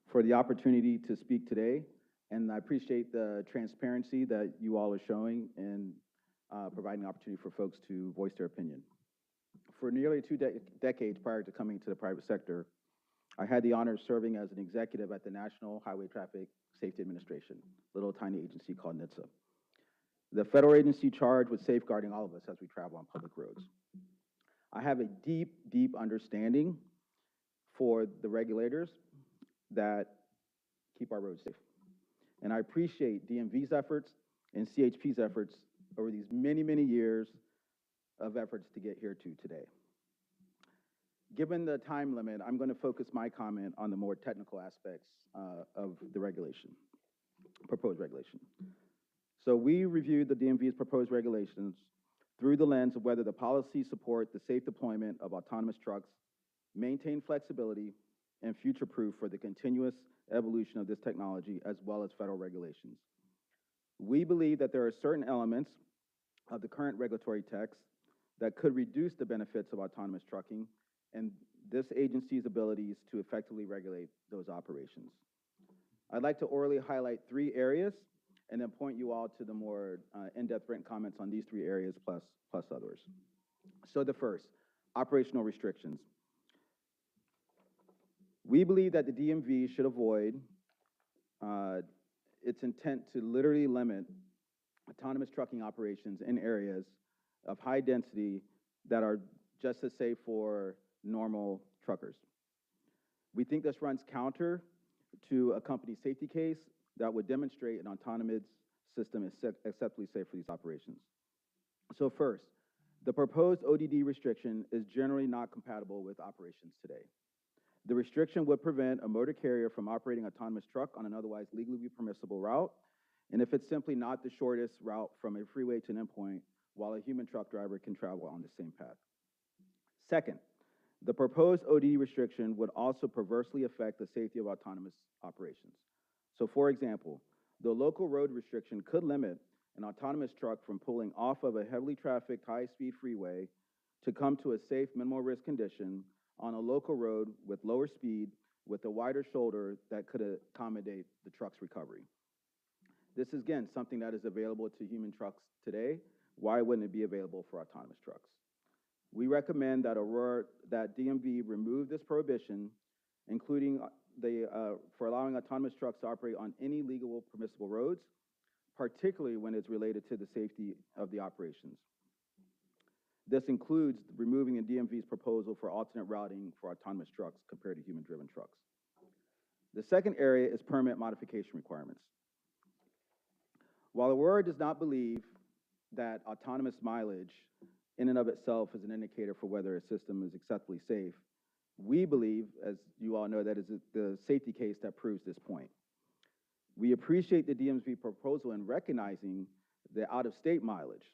for the opportunity to speak today, and I appreciate the transparency that you all are showing in providing opportunity for folks to voice their opinion. For nearly two decades prior to coming to the private sector, I had the honor of serving as an executive at the National Highway Traffic Safety Administration, a little tiny agency called NHTSA. The federal agency charged with safeguarding all of us as we travel on public roads. I have a deep, deep understanding for the regulators that keep our roads safe. And I appreciate DMV's efforts and CHP's efforts over these many, many years of efforts to get here to today. Given the time limit, I'm going to focus my comment on the more technical aspects of the regulation, proposed regulation. So we reviewed the DMV's proposed regulations through the lens of whether the policies support the safe deployment of autonomous trucks, maintain flexibility, and future-proof for the continuous evolution of this technology, as well as federal regulations. We believe that there are certain elements of the current regulatory text that could reduce the benefits of autonomous trucking and this agency's abilities to effectively regulate those operations. I'd like to orally highlight 3 areas and then point you all to the more in-depth written comments on these 3 areas plus others. So the first, operational restrictions. We believe that the DMV should avoid its intent to literally limit autonomous trucking operations in areas of high density that are just as safe for normal truckers. We think this runs counter to a company safety case that would demonstrate an autonomous system is acceptably safe for these operations. So first, the proposed ODD restriction is generally not compatible with operations today. The restriction would prevent a motor carrier from operating an autonomous truck on an otherwise legally permissible route, and if it's simply not the shortest route from a freeway to an endpoint, while a human truck driver can travel on the same path. Second, the proposed ODD restriction would also perversely affect the safety of autonomous operations. So for example, the local road restriction could limit an autonomous truck from pulling off of a heavily trafficked high-speed freeway to come to a safe minimal risk condition on a local road with lower speed with a wider shoulder that could accommodate the truck's recovery. This is, again, something that is available to human trucks today. Why wouldn't it be available for autonomous trucks? We recommend that DMV remove this prohibition, including for allowing autonomous trucks to operate on any legal permissible roads, particularly when it's related to the safety of the operations. This includes removing the DMV's proposal for alternate routing for autonomous trucks compared to human-driven trucks. The second area is permit modification requirements. While Aurora does not believe that autonomous mileage in and of itself is an indicator for whether a system is acceptably safe, we believe, as you all know, that is the safety case that proves this point. We appreciate the DMV proposal in recognizing the out-of-state mileage.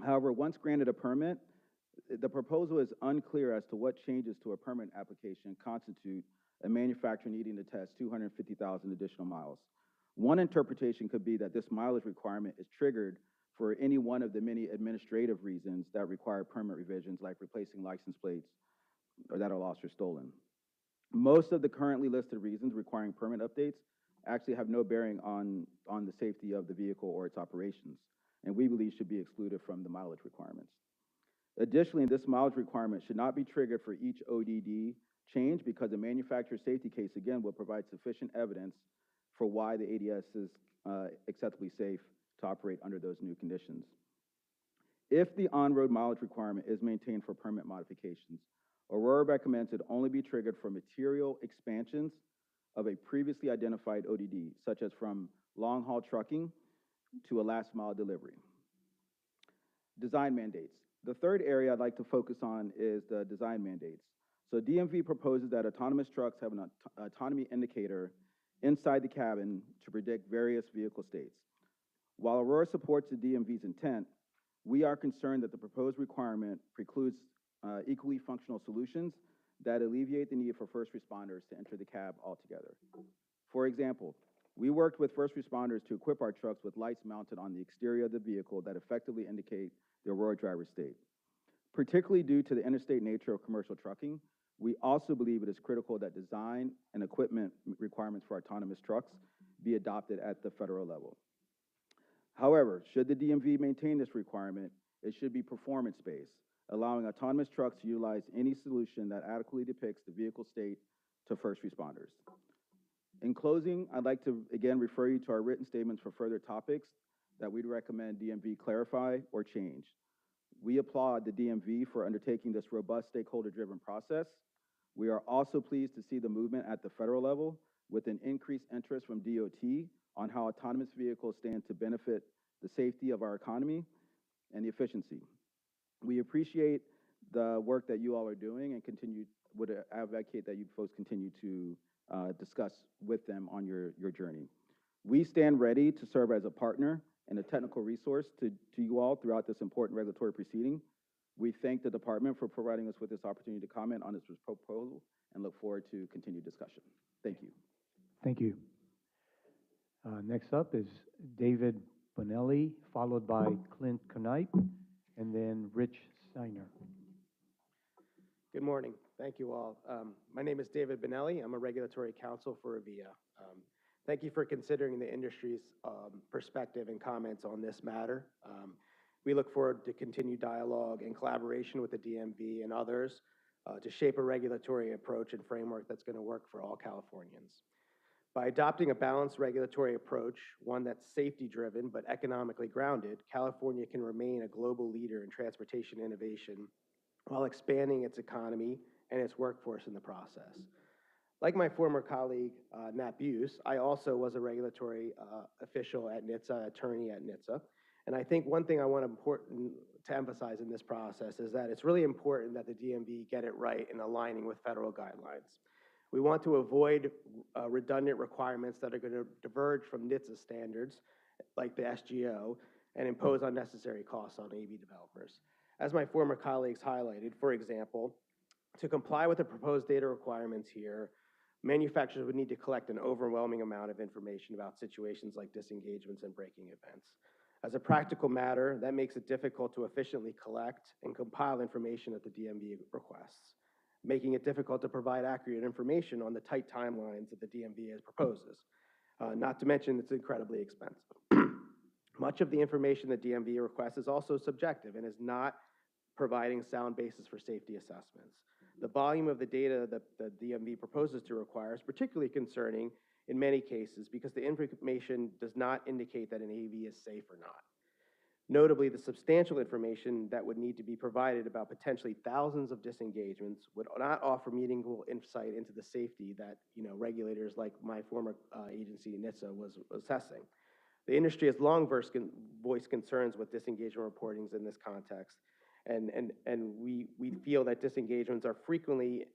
However, once granted a permit, the proposal is unclear as to what changes to a permit application constitute a manufacturer needing to test 250,000 additional miles. One interpretation could be that this mileage requirement is triggered for any one of the many administrative reasons that require permit revisions, like replacing license plates or that are lost or stolen. Most of the currently listed reasons requiring permit updates actually have no bearing on the safety of the vehicle or its operations, and we believe should be excluded from the mileage requirements. Additionally, this mileage requirement should not be triggered for each ODD change because the manufacturer's safety case, again, will provide sufficient evidence for why the ADS is acceptably safe to operate under those new conditions. If the on-road mileage requirement is maintained for permit modifications, Aurora recommends it only be triggered for material expansions of a previously identified ODD, such as from long-haul trucking to a last-mile delivery. Design mandates. The third area I'd like to focus on is the design mandates. So DMV proposes that autonomous trucks have an autonomy indicator inside the cabin to predict various vehicle states. While Aurora supports the DMV's intent, we are concerned that the proposed requirement precludes equally functional solutions that alleviate the need for first responders to enter the cab altogether. For example, we worked with first responders to equip our trucks with lights mounted on the exterior of the vehicle that effectively indicate the Aurora driver's state. Particularly due to the interstate nature of commercial trucking, we also believe it is critical that design and equipment requirements for autonomous trucks be adopted at the federal level. However, should the DMV maintain this requirement, it should be performance-based, allowing autonomous trucks to utilize any solution that adequately depicts the vehicle state to first responders. In closing, I'd like to again refer you to our written statements for further topics that we'd recommend DMV clarify or change. We applaud the DMV for undertaking this robust stakeholder-driven process. We are also pleased to see the movement at the federal level with an increased interest from DOT on how autonomous vehicles stand to benefit the safety of our economy and the efficiency. We appreciate the work that you all are doing and would advocate that you folks continue to discuss with them on your journey. We stand ready to serve as a partner and a technical resource to you all throughout this important regulatory proceeding. We thank the department for providing us with this opportunity to comment on this proposal and look forward to continued discussion. Thank you. Thank you. Next up is David Benelli, followed by Clint Kip, and then Rich Steiner. Good morning. Thank you all. My name is David Benelli. I'm a regulatory counsel for Avia. Thank you for considering the industry's perspective and comments on this matter. We look forward to continued dialogue and collaboration with the DMV and others to shape a regulatory approach and framework that's going to work for all Californians. By adopting a balanced regulatory approach, one that's safety-driven but economically grounded, California can remain a global leader in transportation innovation while expanding its economy and its workforce in the process. Like my former colleague, Nat Buse, I also was a regulatory official at NHTSA, attorney at NHTSA. And I think one thing I want to emphasize in this process is that it's really important that the DMV get it right in aligning with federal guidelines. We want to avoid redundant requirements that are going to diverge from NHTSA standards, like the SGO, and impose unnecessary costs on AV developers. As my former colleagues highlighted, for example, to comply with the proposed data requirements here, manufacturers would need to collect an overwhelming amount of information about situations like disengagements and braking events. As a practical matter, that makes it difficult to efficiently collect and compile information that the DMV requests, making it difficult to provide accurate information on the tight timelines that the DMV proposes. Not to mention it's incredibly expensive. Much of the information that DMV requests is also subjective and is not providing sound basis for safety assessments. The volume of the data that the DMV proposes to require is particularly concerning in many cases because the information does not indicate that an AV is safe or not. Notably, the substantial information that would need to be provided about potentially thousands of disengagements would not offer meaningful insight into the safety that regulators like my former agency, NHTSA, was assessing. The industry has long voiced concerns with disengagement reportings in this context, and we feel that disengagements are frequently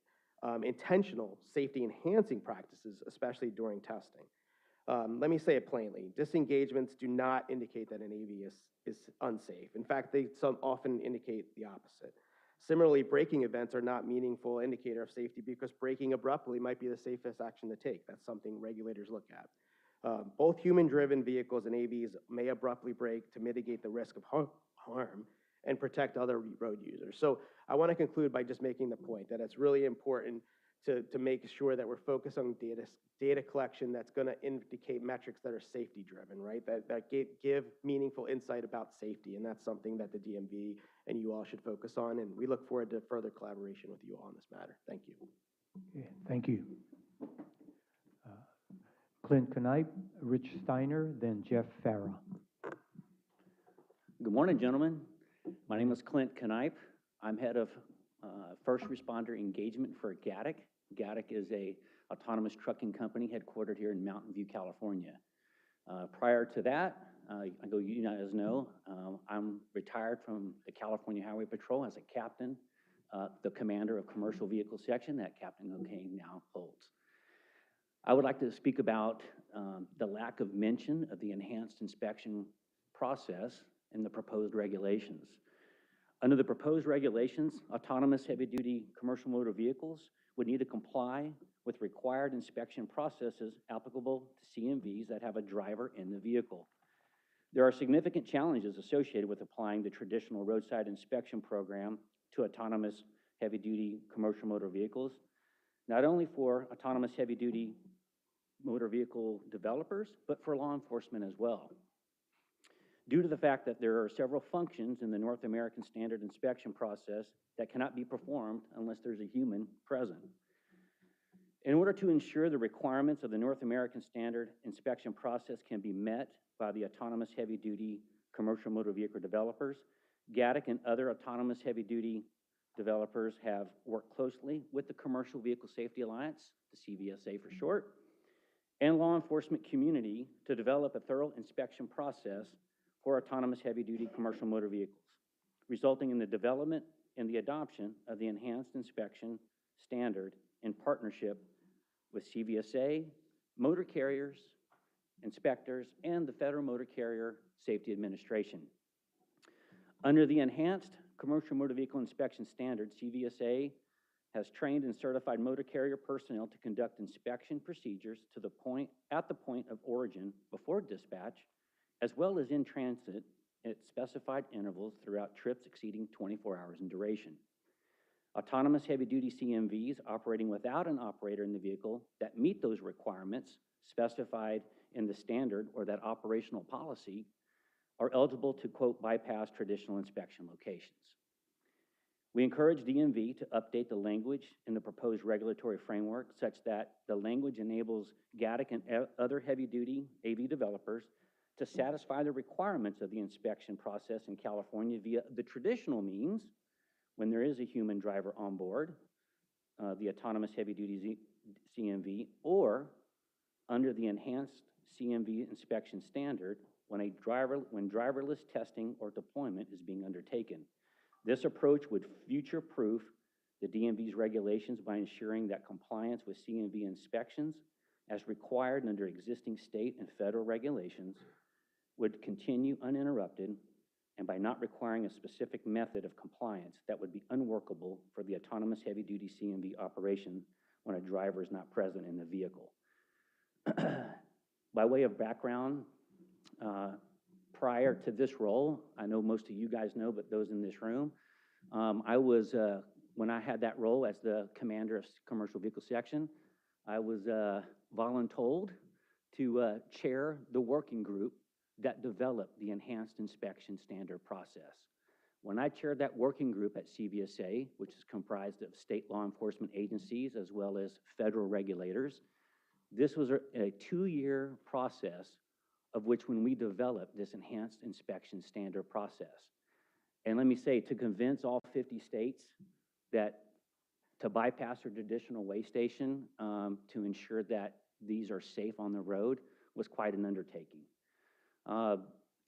intentional safety-enhancing practices, especially during testing. Let me say it plainly. Disengagements do not indicate that an AV is unsafe. In fact, they often indicate the opposite. Similarly, braking events are not meaningful indicator of safety because braking abruptly might be the safest action to take. That's something regulators look at. Both human-driven vehicles and AVs may abruptly brake to mitigate the risk of harm and protect other road users. So I want to conclude by just making the point that it's really important to make sure that we're focused on data collection that's going to indicate metrics that are safety-driven, right? That give meaningful insight about safety, and that's something that the DMV and you all should focus on, and we look forward to further collaboration with you all on this matter. Thank you. Okay, thank you. Clint Kip, Rich Steiner, then Jeff Farah. Good morning, gentlemen. My name is Clint Kip. I'm head of first responder engagement for Gatic. Gatic is a autonomous trucking company headquartered here in Mountain View, California. Prior to that, I know you guys know, I'm retired from the California Highway Patrol as a captain, the commander of commercial vehicle section that Captain O'Kane now holds. I would like to speak about the lack of mention of the enhanced inspection process in the proposed regulations. Under the proposed regulations, autonomous heavy-duty commercial motor vehicles would need to comply with required inspection processes applicable to CMVs that have a driver in the vehicle. There are significant challenges associated with applying the traditional roadside inspection program to autonomous heavy-duty commercial motor vehicles, not only for autonomous heavy-duty motor vehicle developers, but for law enforcement as well. Due to the fact that there are several functions in the North American standard inspection process that cannot be performed unless there's a human present. In order to ensure the requirements of the North American standard inspection process can be met by the autonomous heavy-duty commercial motor vehicle developers, Gatic and other autonomous heavy-duty developers have worked closely with the Commercial Vehicle Safety Alliance, the CVSA for short, and law enforcement community to develop a thorough inspection process for autonomous heavy-duty commercial motor vehicles, resulting in the development and the adoption of the enhanced inspection standard in partnership with CVSA, motor carriers, inspectors, and the Federal Motor Carrier Safety Administration. Under the enhanced commercial motor vehicle inspection standard, CVSA has trained and certified motor carrier personnel to conduct inspection procedures at the point of origin before dispatch, as well as in transit at specified intervals throughout trips exceeding 24 hours in duration. Autonomous heavy-duty CMVs operating without an operator in the vehicle that meet those requirements specified in the standard or that operational policy are eligible to, quote, bypass traditional inspection locations. We encourage DMV to update the language in the proposed regulatory framework such that the language enables Gatic and other heavy-duty AV developers to satisfy the requirements of the inspection process in California via the traditional means when there is a human driver on board, the autonomous heavy-duty CMV, or under the enhanced CMV inspection standard when driverless testing or deployment is being undertaken. This approach would future-proof the DMV's regulations by ensuring that compliance with CMV inspections as required under existing state and federal regulations would continue uninterrupted, and by not requiring a specific method of compliance that would be unworkable for the autonomous heavy-duty CMV operation when a driver is not present in the vehicle. By way of background, prior to this role, I know most of you guys know, but those in this room, I was, when I had that role as the commander of commercial vehicle section, I was voluntold to chair the working group that developed the enhanced inspection standard process. When I chaired that working group at CVSA, which is comprised of state law enforcement agencies as well as federal regulators, This was a 2-year process of which when we developed this enhanced inspection standard process. And let me say, to convince all 50 states that to bypass their traditional weigh station to ensure that these are safe on the road was quite an undertaking.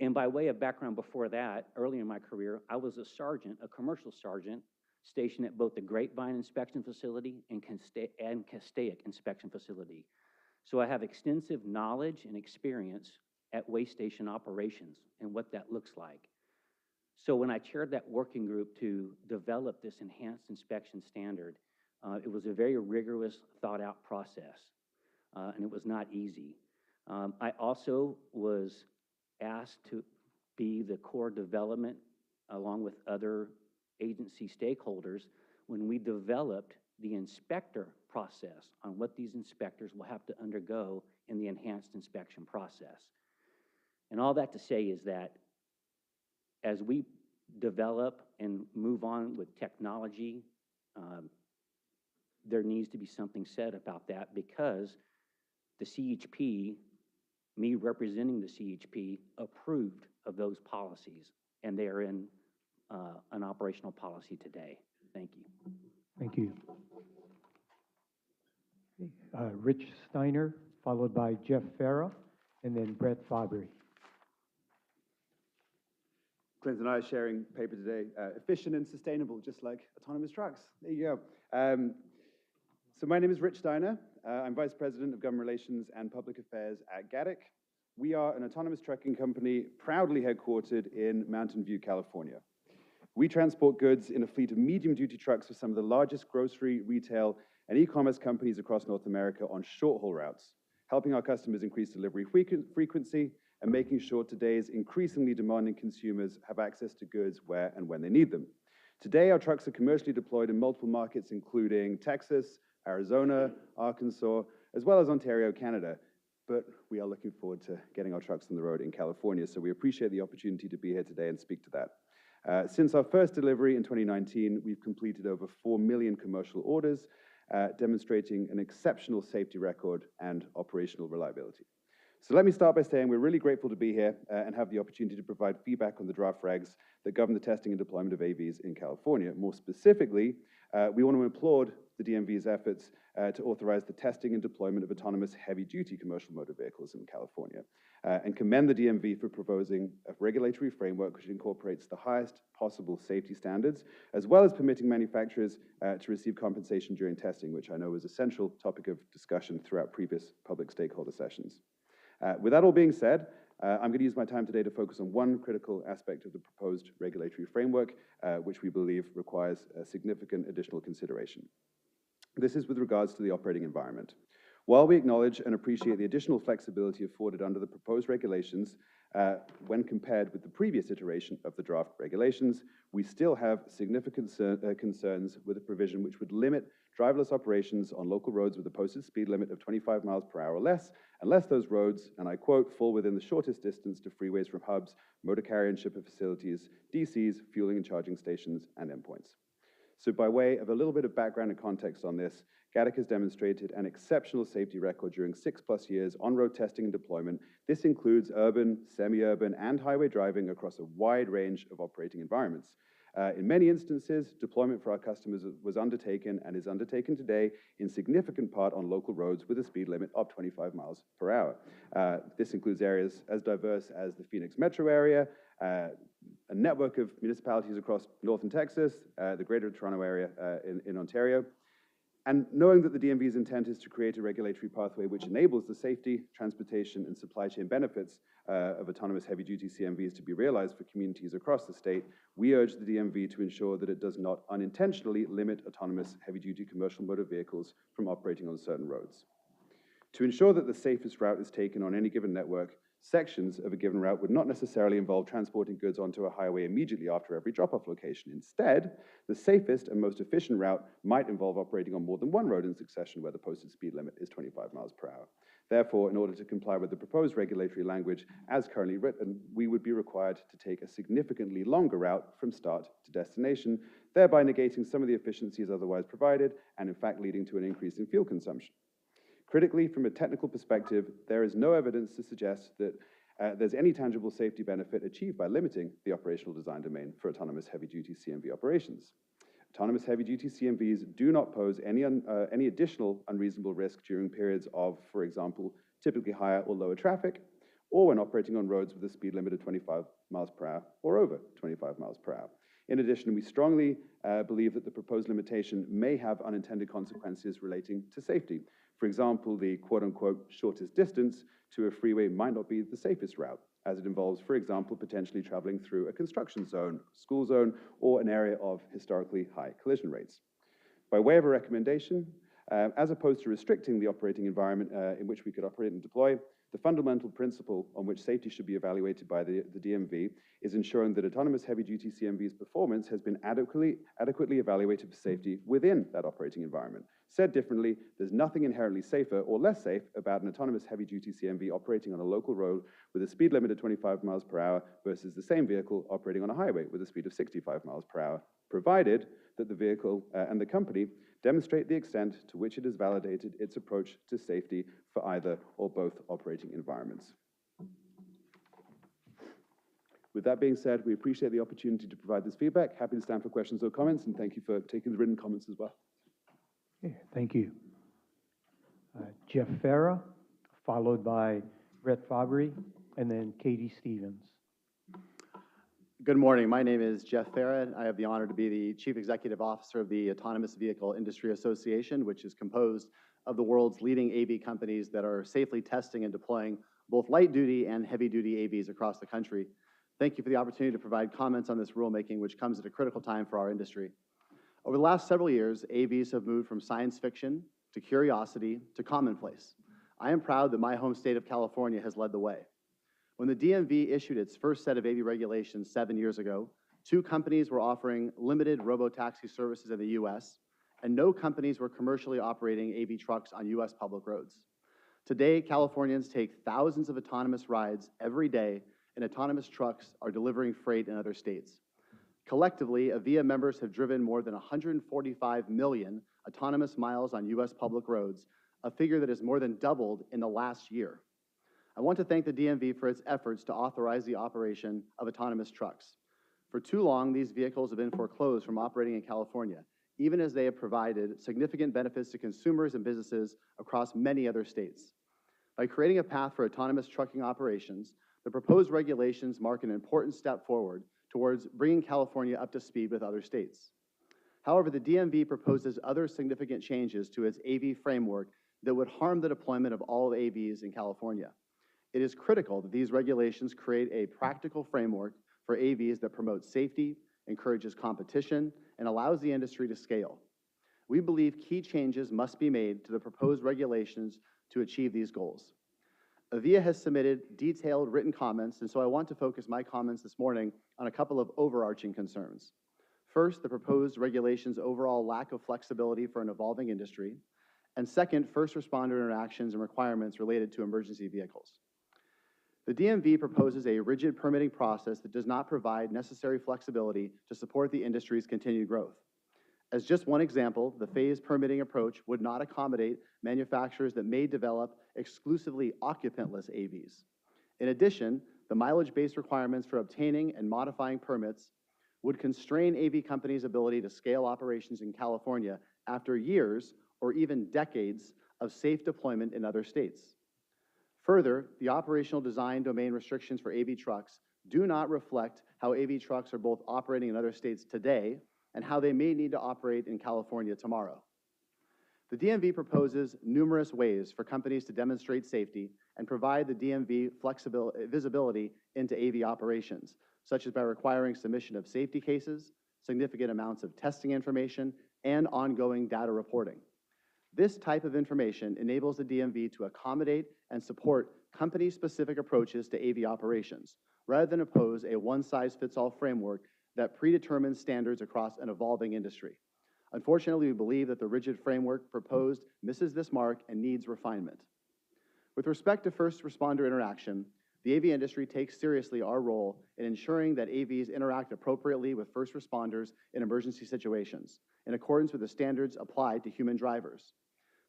And by way of background before that, early in my career, I was a sergeant, a commercial sergeant, stationed at both the Grapevine Inspection Facility and Castaic Inspection Facility. So I have extensive knowledge and experience at weigh station operations and what that looks like. So when I chaired that working group to develop this enhanced inspection standard, it was a very rigorous, thought-out process, and it was not easy. I also was asked to be the core development, along with other agency stakeholders, when we developed the inspector process on what these inspectors will have to undergo in the enhanced inspection process. And all that to say is that as we develop and move on with technology, there needs to be something said about that, because the CHP, me representing the CHP, approved of those policies, and they are in an operational policy today. Thank you. Thank you. Rich Steiner, followed by Jeff Farah, and then Brett Fabry. Clint and I are sharing paper today, efficient and sustainable, just like autonomous trucks. There you go. So my name is Rich Steiner. I'm Vice President of Government Relations and Public Affairs at Gatic. We are an autonomous trucking company proudly headquartered in Mountain View, California. We transport goods in a fleet of medium-duty trucks for some of the largest grocery, retail, and e-commerce companies across North America on short-haul routes, helping our customers increase delivery frequency and making sure today's increasingly demanding consumers have access to goods where and when they need them. Today, our trucks are commercially deployed in multiple markets, including Texas, Arizona, Arkansas, as well as Ontario, Canada. But we are looking forward to getting our trucks on the road in California, so we appreciate the opportunity to be here today and speak to that. Since our first delivery in 2019, we've completed over 4 million commercial orders, demonstrating an exceptional safety record and operational reliability. So let me start by saying we're really grateful to be here and have the opportunity to provide feedback on the draft regs that govern the testing and deployment of AVs in California. More specifically, we want to applaud the DMV's efforts to authorize the testing and deployment of autonomous heavy-duty commercial motor vehicles in California, and commend the DMV for proposing a regulatory framework which incorporates the highest possible safety standards, as well as permitting manufacturers to receive compensation during testing, which I know was a central topic of discussion throughout previous public stakeholder sessions. With that all being said, I'm going to use my time today to focus on one critical aspect of the proposed regulatory framework, which we believe requires significant additional consideration. This is with regards to the operating environment. While we acknowledge and appreciate the additional flexibility afforded under the proposed regulations, when compared with the previous iteration of the draft regulations, we still have significant concerns with a provision which would limit driverless operations on local roads with a posted speed limit of 25 miles per hour or less, unless those roads, and I quote, fall within the shortest distance to freeways from hubs, motor carrier and shipper facilities, DCs, fueling and charging stations, and endpoints. So by way of a little bit of background and context on this, Gatic has demonstrated an exceptional safety record during 6+ years on-road testing and deployment. This includes urban, semi-urban, and highway driving across a wide range of operating environments. In many instances, deployment for our customers was undertaken and is undertaken today in significant part on local roads with a speed limit of 25 miles per hour. This includes areas as diverse as the Phoenix metro area, a network of municipalities across northern Texas, the greater Toronto area in Ontario. And knowing that the DMV's intent is to create a regulatory pathway which enables the safety, transportation, and supply chain benefits of autonomous heavy-duty CMVs to be realized for communities across the state, we urge the DMV to ensure that it does not unintentionally limit autonomous heavy-duty commercial motor vehicles from operating on certain roads. To ensure that the safest route is taken on any given network, sections of a given route would not necessarily involve transporting goods onto a highway immediately after every drop-off location. Instead, the safest and most efficient route might involve operating on more than one road in succession where the posted speed limit is 25 miles per hour. Therefore, in order to comply with the proposed regulatory language as currently written, we would be required to take a significantly longer route from start to destination, thereby negating some of the efficiencies otherwise provided and in fact leading to an increase in fuel consumption. Critically, from a technical perspective, there is no evidence to suggest that there's any tangible safety benefit achieved by limiting the operational design domain for autonomous heavy-duty CMV operations. Autonomous heavy-duty CMVs do not pose any additional unreasonable risk during periods of, for example, typically higher or lower traffic, or when operating on roads with a speed limit of 25 miles per hour or over 25 miles per hour. In addition, we strongly believe that the proposed limitation may have unintended consequences relating to safety. For example, the quote-unquote shortest distance to a freeway might not be the safest route, as it involves, for example, potentially traveling through a construction zone, school zone, or an area of historically high collision rates. By way of a recommendation, as opposed to restricting the operating environment in which we could operate and deploy, the fundamental principle on which safety should be evaluated by the DMV is ensuring that autonomous heavy-duty CMV's performance has been adequately evaluated for safety within that operating environment. Said differently, there's nothing inherently safer or less safe about an autonomous heavy-duty CMV operating on a local road with a speed limit of 25 miles per hour versus the same vehicle operating on a highway with a speed of 65 miles per hour, provided that the vehicle and the company demonstrate the extent to which it has validated its approach to safety for either or both operating environments. With that being said, we appreciate the opportunity to provide this feedback. Happy to stand for questions or comments, and thank you for taking the written comments as well. Okay, thank you. Jeff Farah, followed by Brett Fabry, and then Katie Stevens. Good morning. My name is Jeff Farah. I have the honor to be the Chief Executive Officer of the Autonomous Vehicle Industry Association, which is composed of the world's leading AV companies that are safely testing and deploying both light-duty and heavy-duty AVs across the country. Thank you for the opportunity to provide comments on this rulemaking, which comes at a critical time for our industry. Over the last several years, AVs have moved from science fiction to curiosity to commonplace. I am proud that my home state of California has led the way. When the DMV issued its first set of AV regulations 7 years ago, 2 companies were offering limited robotaxi services in the US, and no companies were commercially operating AV trucks on US public roads. Today, Californians take thousands of autonomous rides every day, and autonomous trucks are delivering freight in other states. Collectively, Avia members have driven more than 145 million autonomous miles on US public roads, a figure that has more than doubled in the last year. I want to thank the DMV for its efforts to authorize the operation of autonomous trucks. For too long, these vehicles have been foreclosed from operating in California, even as they have provided significant benefits to consumers and businesses across many other states. By creating a path for autonomous trucking operations, the proposed regulations mark an important step forward towards bringing California up to speed with other states. However, the DMV proposes other significant changes to its AV framework that would harm the deployment of all AVs in California. It is critical that these regulations create a practical framework for AVs that promotes safety, encourages competition, and allows the industry to scale. We believe key changes must be made to the proposed regulations to achieve these goals. Avia has submitted detailed written comments, and so I want to focus my comments this morning on a couple of overarching concerns. First, the proposed regulations' overall lack of flexibility for an evolving industry, and second, first responder interactions and requirements related to emergency vehicles. The DMV proposes a rigid permitting process that does not provide necessary flexibility to support the industry's continued growth. As just one example, the phased permitting approach would not accommodate manufacturers that may develop exclusively occupantless AVs. In addition, the mileage-based requirements for obtaining and modifying permits would constrain AV companies' ability to scale operations in California after years or even decades of safe deployment in other states. Further, the operational design domain restrictions for AV trucks do not reflect how AV trucks are both operating in other states today and how they may need to operate in California tomorrow. The DMV proposes numerous ways for companies to demonstrate safety and provide the DMV visibility into AV operations, such as by requiring submission of safety cases, significant amounts of testing information, and ongoing data reporting. This type of information enables the DMV to accommodate and support company-specific approaches to AV operations, rather than impose a one-size-fits-all framework that predetermines standards across an evolving industry. Unfortunately, we believe that the rigid framework proposed misses this mark and needs refinement. With respect to first responder interaction, the AV industry takes seriously our role in ensuring that AVs interact appropriately with first responders in emergency situations, in accordance with the standards applied to human drivers.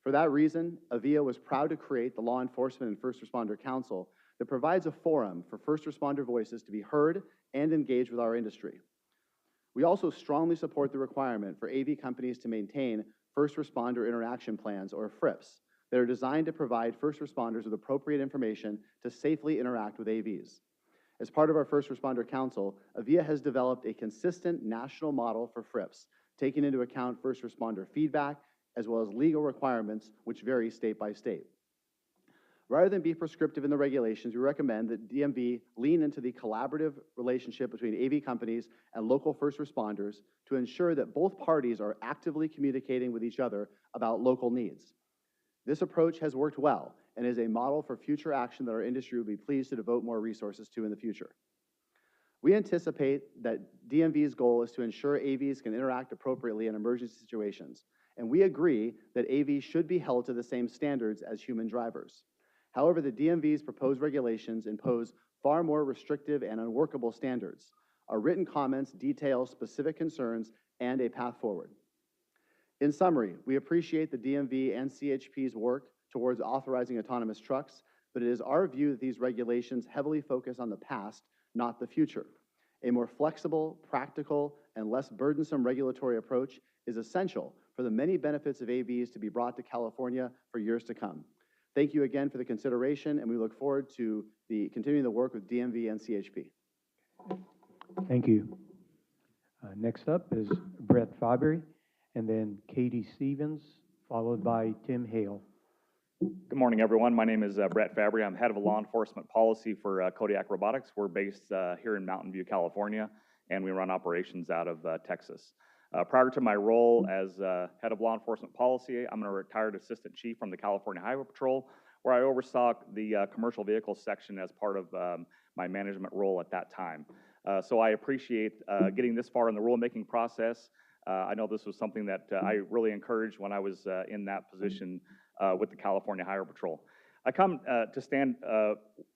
For that reason, AVIA was proud to create the Law Enforcement and First Responder Council that provides a forum for first responder voices to be heard and engage with our industry. We also strongly support the requirement for AV companies to maintain First Responder Interaction Plans, or FRIPs, that are designed to provide first responders with appropriate information to safely interact with AVs. As part of our First Responder Council, AVIA has developed a consistent national model for FRIPs, taking into account first responder feedback as well as legal requirements which vary state by state. Rather than be prescriptive in the regulations, we recommend that DMV lean into the collaborative relationship between AV companies and local first responders to ensure that both parties are actively communicating with each other about local needs. This approach has worked well and is a model for future action that our industry will be pleased to devote more resources to in the future. We anticipate that DMV's goal is to ensure AVs can interact appropriately in emergency situations, and we agree that AVs should be held to the same standards as human drivers. However, the DMV's proposed regulations impose far more restrictive and unworkable standards. Our written comments detail specific concerns and a path forward. In summary, we appreciate the DMV and CHP's work towards authorizing autonomous trucks, but it is our view that these regulations heavily focus on the past, not the future. A more flexible, practical, and less burdensome regulatory approach is essential for the many benefits of AVs to be brought to California for years to come. Thank you again for the consideration, and we look forward to continuing the work with DMV and CHP. Thank you. Next up is Brett Fabry, and then Katie Stevens, followed by Tim Hale. Good morning, everyone. My name is Brett Fabry. I'm head of law enforcement policy for Kodiak Robotics. We're based here in Mountain View, California, and we run operations out of Texas. Prior to my role as head of law enforcement policy, I'm a retired assistant chief from the California Highway Patrol, where I oversaw the commercial vehicles section as part of my management role at that time. So I appreciate getting this far in the rulemaking process. I know this was something that I really encouraged when I was in that position with the California Highway Patrol. I come to stand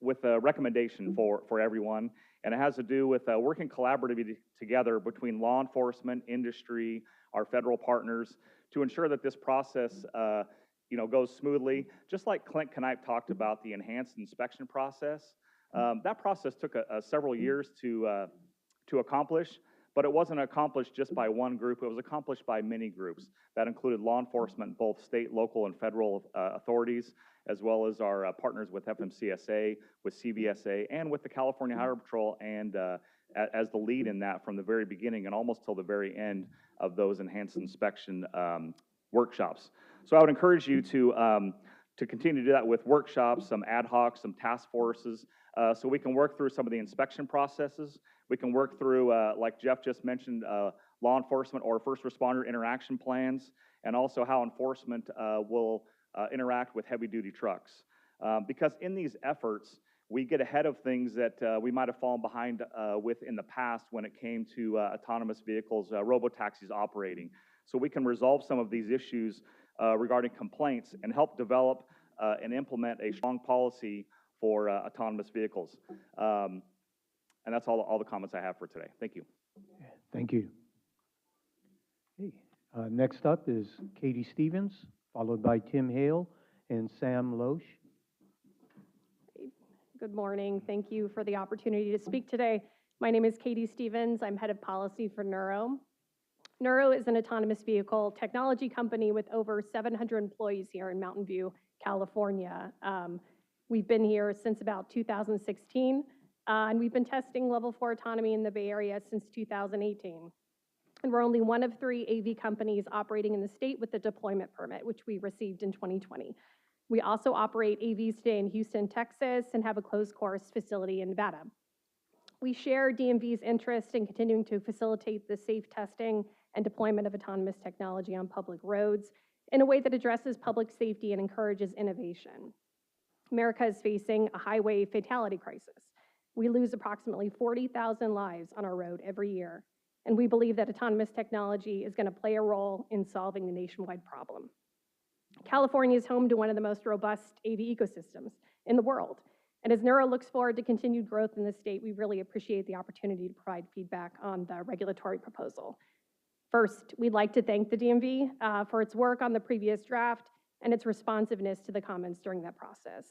with a recommendation for everyone, and it has to do with working collaboratively together between law enforcement, industry, our federal partners, to ensure that this process goes smoothly. Just like Clint Kip talked about the enhanced inspection process, that process took several years to accomplish, but it wasn't accomplished just by one group. It was accomplished by many groups. That included law enforcement, both state, local, and federal authorities, as well as our partners with FMCSA, with CVSA, and with the California Highway Patrol, and as the lead in that from the very beginning and almost till the very end of those enhanced inspection workshops. So I would encourage you to continue to do that with workshops, some ad hoc, some task forces, so we can work through some of the inspection processes. We can work through, like Jeff just mentioned, law enforcement or first responder interaction plans, and also how enforcement will interact with heavy-duty trucks. Because in these efforts, we get ahead of things that we might have fallen behind with in the past when it came to autonomous vehicles, robotaxis operating. So we can resolve some of these issues regarding complaints and help develop and implement a strong policy for autonomous vehicles. And that's all the comments I have for today. Thank you. Thank you. Okay. Next up is Katie Stevens, followed by Tim Hale and Sam Loesch. Good morning. Thank you for the opportunity to speak today. My name is Katie Stevens. I'm head of policy for Nuro. Nuro is an autonomous vehicle technology company with over 700 employees here in Mountain View, California. We've been here since about 2016, and we've been testing level 4 autonomy in the Bay Area since 2018. And we're only one of 3 AV companies operating in the state with the deployment permit, which we received in 2020. We also operate AVs today in Houston, Texas, and have a closed course facility in Nevada. We share DMV's interest in continuing to facilitate the safe testing and deployment of autonomous technology on public roads in a way that addresses public safety and encourages innovation. America is facing a highway fatality crisis. We lose approximately 40,000 lives on our road every year, and we believe that autonomous technology is going to play a role in solving the nationwide problem. California is home to one of the most robust AV ecosystems in the world, and as Nuro looks forward to continued growth in the state, we really appreciate the opportunity to provide feedback on the regulatory proposal. First, we'd like to thank the DMV for its work on the previous draft and its responsiveness to the comments during that process.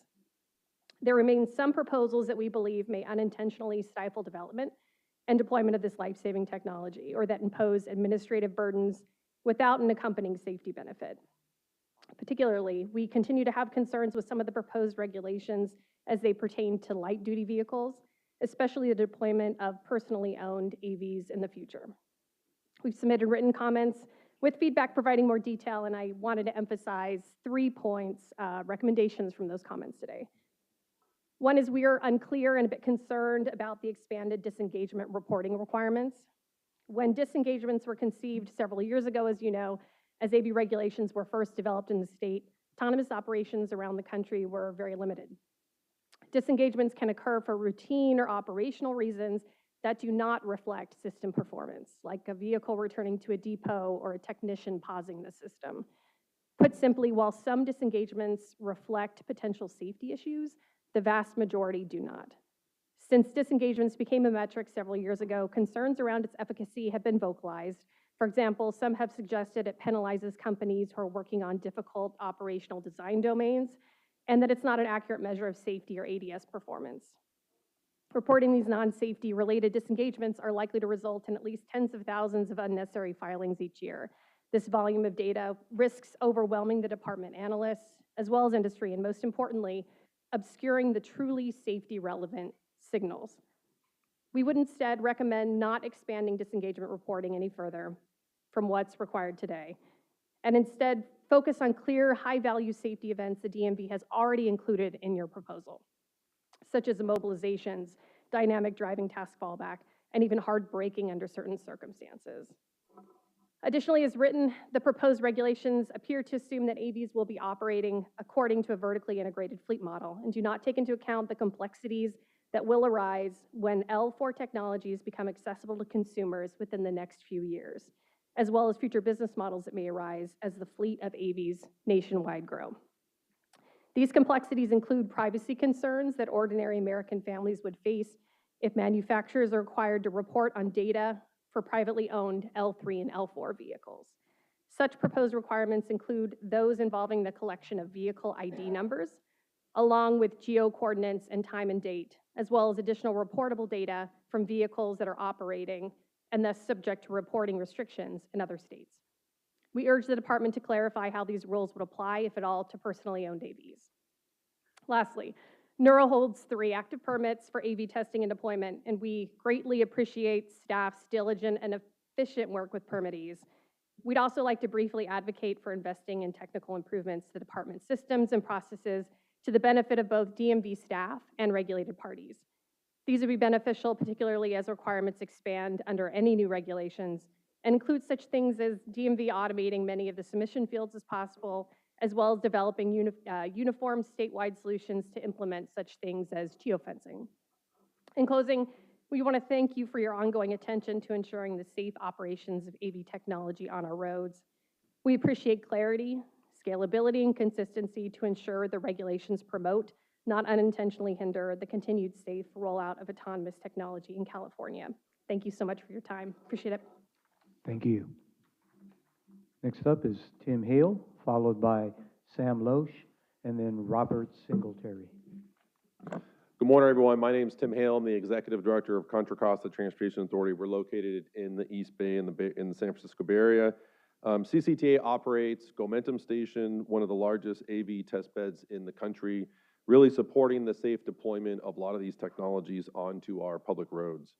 There remain some proposals that we believe may unintentionally stifle development and deployment of this life-saving technology, or that impose administrative burdens without an accompanying safety benefit. Particularly, we continue to have concerns with some of the proposed regulations as they pertain to light-duty vehicles, especially the deployment of personally owned AVs in the future. We've submitted written comments with feedback providing more detail, and I wanted to emphasize 3 points, recommendations from those comments today. One is we are unclear and a bit concerned about the expanded disengagement reporting requirements. When disengagements were conceived several years ago, as you know, as AV regulations were first developed in the state, autonomous operations around the country were very limited. Disengagements can occur for routine or operational reasons that do not reflect system performance, like a vehicle returning to a depot or a technician pausing the system. Put simply, while some disengagements reflect potential safety issues, the vast majority do not. Since disengagements became a metric several years ago, concerns around its efficacy have been vocalized. For example, some have suggested it penalizes companies who are working on difficult operational design domains, and that it's not an accurate measure of safety or ADS performance. Reporting these non-safety related disengagements are likely to result in at least tens of thousands of unnecessary filings each year. This volume of data risks overwhelming the department analysts, as well as industry, and most importantly, obscuring the truly safety relevant signals. We would instead recommend not expanding disengagement reporting any further from what's required today, and instead focus on clear, high-value safety events the DMV has already included in your proposal, such as immobilizations, dynamic driving task fallback, and even hard braking under certain circumstances. Additionally, as written, the proposed regulations appear to assume that AVs will be operating according to a vertically integrated fleet model and do not take into account the complexities that will arise when L4 technologies become accessible to consumers within the next few years, as well as future business models that may arise as the fleet of AVs nationwide grow. These complexities include privacy concerns that ordinary American families would face if manufacturers are required to report on data for privately owned L3 and L4 vehicles. Such proposed requirements include those involving the collection of vehicle ID numbers, along with geo-coordinates and time and date, as well as additional reportable data from vehicles that are operating and thus subject to reporting restrictions in other states. We urge the department to clarify how these rules would apply, if at all, to personally owned AVs. Lastly, Neuro holds 3 active permits for AV testing and deployment, and we greatly appreciate staff's diligent and efficient work with permittees. We'd also like to briefly advocate for investing in technical improvements to the department's systems and processes to the benefit of both DMV staff and regulated parties. These would be beneficial, particularly as requirements expand under any new regulations, and include such things as DMV automating many of the submission fields as possible, as well as developing uniform statewide solutions to implement such things as geofencing. In closing, we want to thank you for your ongoing attention to ensuring the safe operations of AV technology on our roads. We appreciate clarity, scalability, and consistency to ensure the regulations promote, not unintentionally hinder, the continued safe rollout of autonomous technology in California. Thank you so much for your time. Appreciate it. Thank you. Next up is Tim Hale, followed by Sam Loesch, and then Robert Singletary. Good morning, everyone. My name is Tim Hale. I'm the Executive Director of Contra Costa Transportation Authority. We're located in the East Bay, in the San Francisco Bay Area. CCTA operates Gomentum Station, one of the largest AV test beds in the country, really supporting the safe deployment of a lot of these technologies onto our public roads.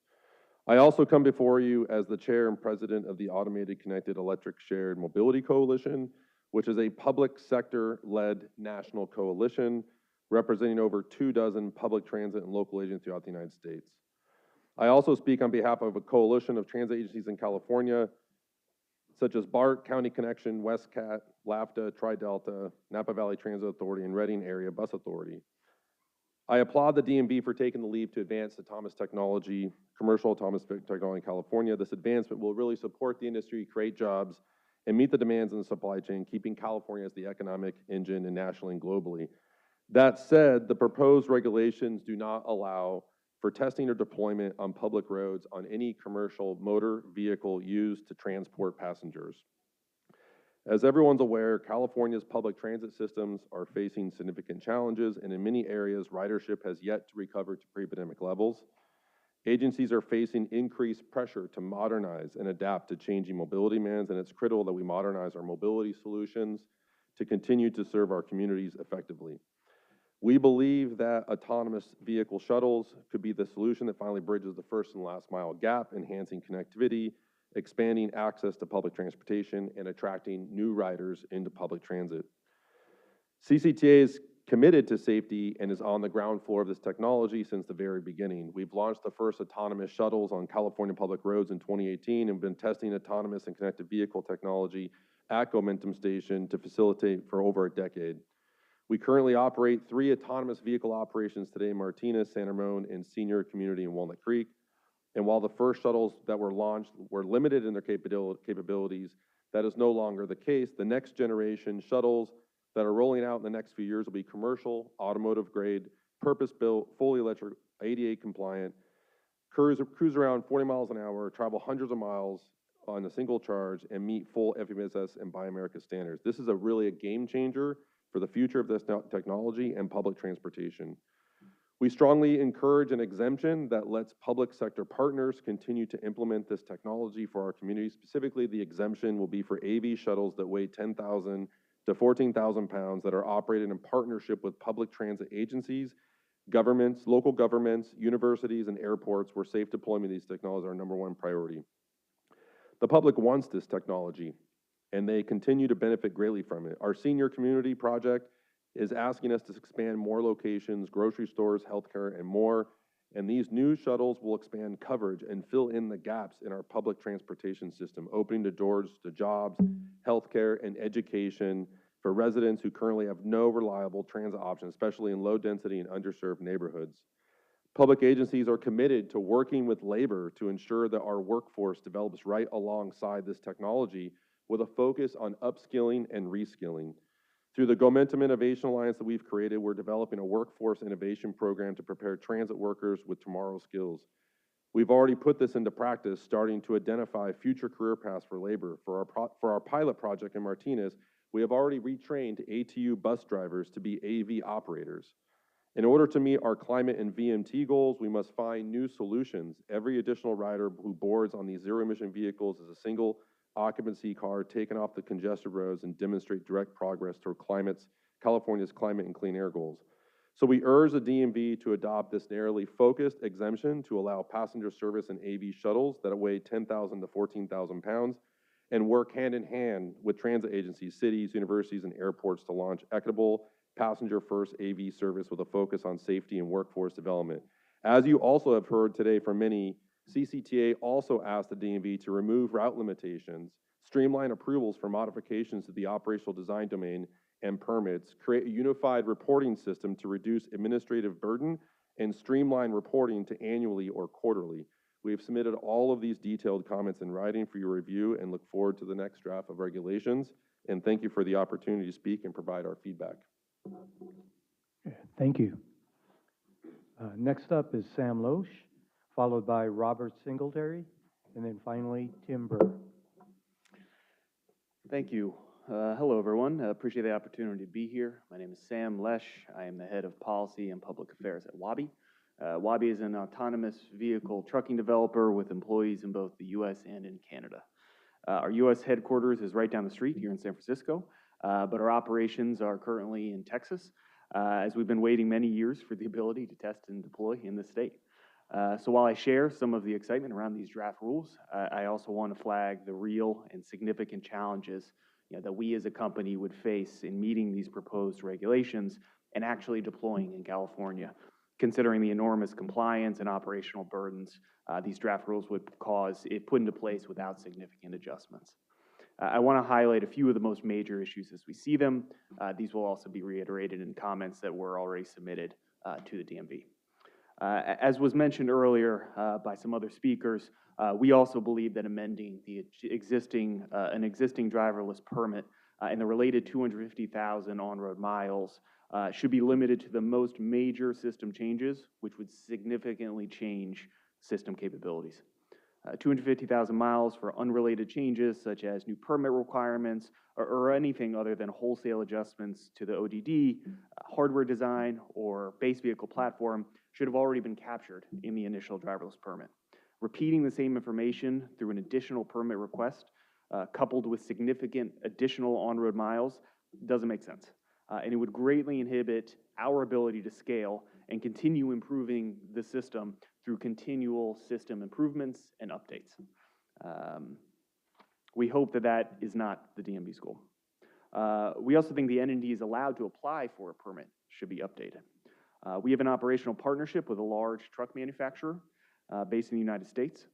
I also come before you as the chair and president of the Automated Connected Electric Shared Mobility Coalition, which is a public sector-led national coalition representing over 24 public transit and local agencies throughout the United States. I also speak on behalf of a coalition of transit agencies in California, such as BART, County Connection, WestCat, LAFTA, Tri-Delta, Napa Valley Transit Authority, and Reading Area Bus Authority. I applaud the DMV for taking the lead to advance autonomous technology, commercial autonomous technology in California. This advancement will really support the industry, create jobs, and meet the demands in the supply chain, keeping California as the economic engine and nationally and globally. That said, the proposed regulations do not allow for testing or deployment on public roads on any commercial motor vehicle used to transport passengers. As everyone's aware, California's public transit systems are facing significant challenges, and in many areas, ridership has yet to recover to pre-pandemic levels. Agencies are facing increased pressure to modernize and adapt to changing mobility demands, and it's critical that we modernize our mobility solutions to continue to serve our communities effectively. We believe that autonomous vehicle shuttles could be the solution that finally bridges the first and last mile gap, enhancing connectivity, expanding access to public transportation, and attracting new riders into public transit. CCTA is committed to safety and is on the ground floor of this technology since the very beginning. We've launched the first autonomous shuttles on California public roads in 2018 and been testing autonomous and connected vehicle technology at Momentum Station to facilitate for over a decade. We currently operate 3 autonomous vehicle operations today in Martinez, San Ramon, and Senior Community in Walnut Creek. And while the first shuttles that were launched were limited in their capabilities, that is no longer the case. The next generation shuttles that are rolling out in the next few years will be commercial, automotive grade, purpose-built, fully electric, ADA compliant, cruise around 40 miles an hour, travel hundreds of miles on a single charge, and meet full FMSS and Buy America standards. This is really a game changer for the future of this technology and public transportation. We strongly encourage an exemption that lets public sector partners continue to implement this technology for our community. Specifically, the exemption will be for AV shuttles that weigh 10,000 to 14,000 pounds that are operated in partnership with public transit agencies, governments, local governments, universities, and airports where safe deployment of these technologies are our #1 priority. The public wants this technology, and they continue to benefit greatly from it. Our senior community project is asking us to expand more locations, grocery stores, healthcare, and more. And these new shuttles will expand coverage and fill in the gaps in our public transportation system, opening the doors to jobs, healthcare, and education for residents who currently have no reliable transit options, especially in low density and underserved neighborhoods. Public agencies are committed to working with labor to ensure that our workforce develops right alongside this technology with a focus on upskilling and reskilling. Through the Momentum Innovation Alliance that we've created, we're developing a workforce innovation program to prepare transit workers with tomorrow's skills. We've already put this into practice, starting to identify future career paths for labor. For our pilot project in Martinez, we have already retrained ATU bus drivers to be AV operators. In order to meet our climate and VMT goals, we must find new solutions. Every additional rider who boards on these zero-emission vehicles is a single occupancy car taken off the congested roads and demonstrate direct progress toward California's climate and clean air goals. So we urge the DMV to adopt this narrowly focused exemption to allow passenger service and AV shuttles that weigh 10,000 to 14,000 pounds and work hand in hand with transit agencies, cities, universities, and airports to launch equitable passenger-first AV service with a focus on safety and workforce development. As you also have heard today from many, CCTA also asked the DMV to remove route limitations, streamline approvals for modifications to the operational design domain and permits, create a unified reporting system to reduce administrative burden, and streamline reporting to annually or quarterly. We have submitted all of these detailed comments in writing for your review and look forward to the next draft of regulations. And thank you for the opportunity to speak and provide our feedback. Thank you. Next up is Sam Loesch, followed by Robert Singletary, and then finally Tim Burr. Thank you. Hello, everyone. Appreciate the opportunity to be here. My name is Sam Loesch. I am the head of policy and public affairs at Waabi. Waabi is an autonomous vehicle trucking developer with employees in both the U.S. and in Canada. Our U.S. headquarters is right down the street here in San Francisco, but our operations are currently in Texas, as we've been waiting many years for the ability to test and deploy in the state. So while I share some of the excitement around these draft rules, I also want to flag the real and significant challenges that we as a company would face in meeting these proposed regulations and actually deploying in California, considering the enormous compliance and operational burdens these draft rules would cause if put into place without significant adjustments. I want to highlight a few of the most major issues as we see them. These will also be reiterated in comments that were already submitted to the DMV. As was mentioned earlier by some other speakers, we also believe that amending an existing driverless permit and the related 250,000 on-road miles should be limited to the most major system changes, which would significantly change system capabilities. 250,000 miles for unrelated changes such as new permit requirements or anything other than wholesale adjustments to the ODD, hardware design, or base vehicle platform should have already been captured in the initial driverless permit. Repeating the same information through an additional permit request, coupled with significant additional on-road miles, doesn't make sense. And it would greatly inhibit our ability to scale and continue improving the system through continual system improvements and updates. We hope that that is not the DMV's goal. We also think the entities allowed to apply for a permit should be updated. We have an operational partnership with a large truck manufacturer based in the United States,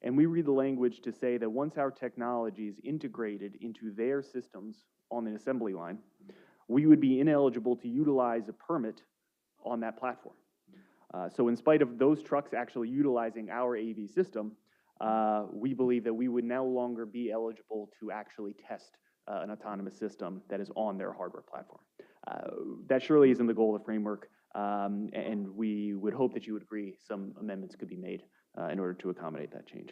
and we read the language to say that once our technology is integrated into their systems on the assembly line, we would be ineligible to utilize a permit on that platform. So in spite of those trucks actually utilizing our AV system, we believe that we would no longer be eligible to actually test an autonomous system that is on their hardware platform. That surely isn't the goal of the framework, and we would hope that you would agree some amendments could be made in order to accommodate that change.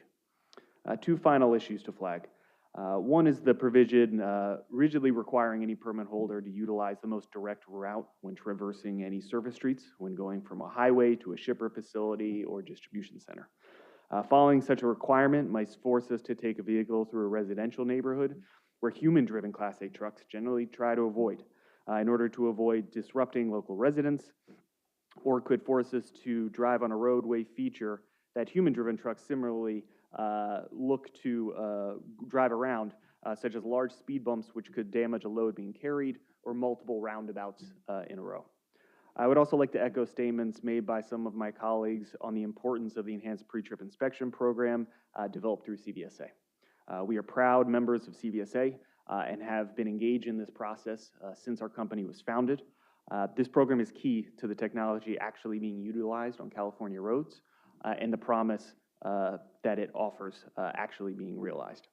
Two final issues to flag. One is the provision rigidly requiring any permit holder to utilize the most direct route when traversing any surface streets, when going from a highway to a shipper facility or distribution center. Following such a requirement might force us to take a vehicle through a residential neighborhood where human-driven Class 8 trucks generally try to avoid in order to avoid disrupting local residents, or could force us to drive on a roadway feature that human-driven trucks similarly look to drive around, such as large speed bumps which could damage a load being carried, or multiple roundabouts in a row. I would also like to echo statements made by some of my colleagues on the importance of the enhanced pre-trip inspection program developed through CVSA. We are proud members of CVSA and have been engaged in this process since our company was founded. This program is key to the technology actually being utilized on California roads and the promise that it offers actually being realized.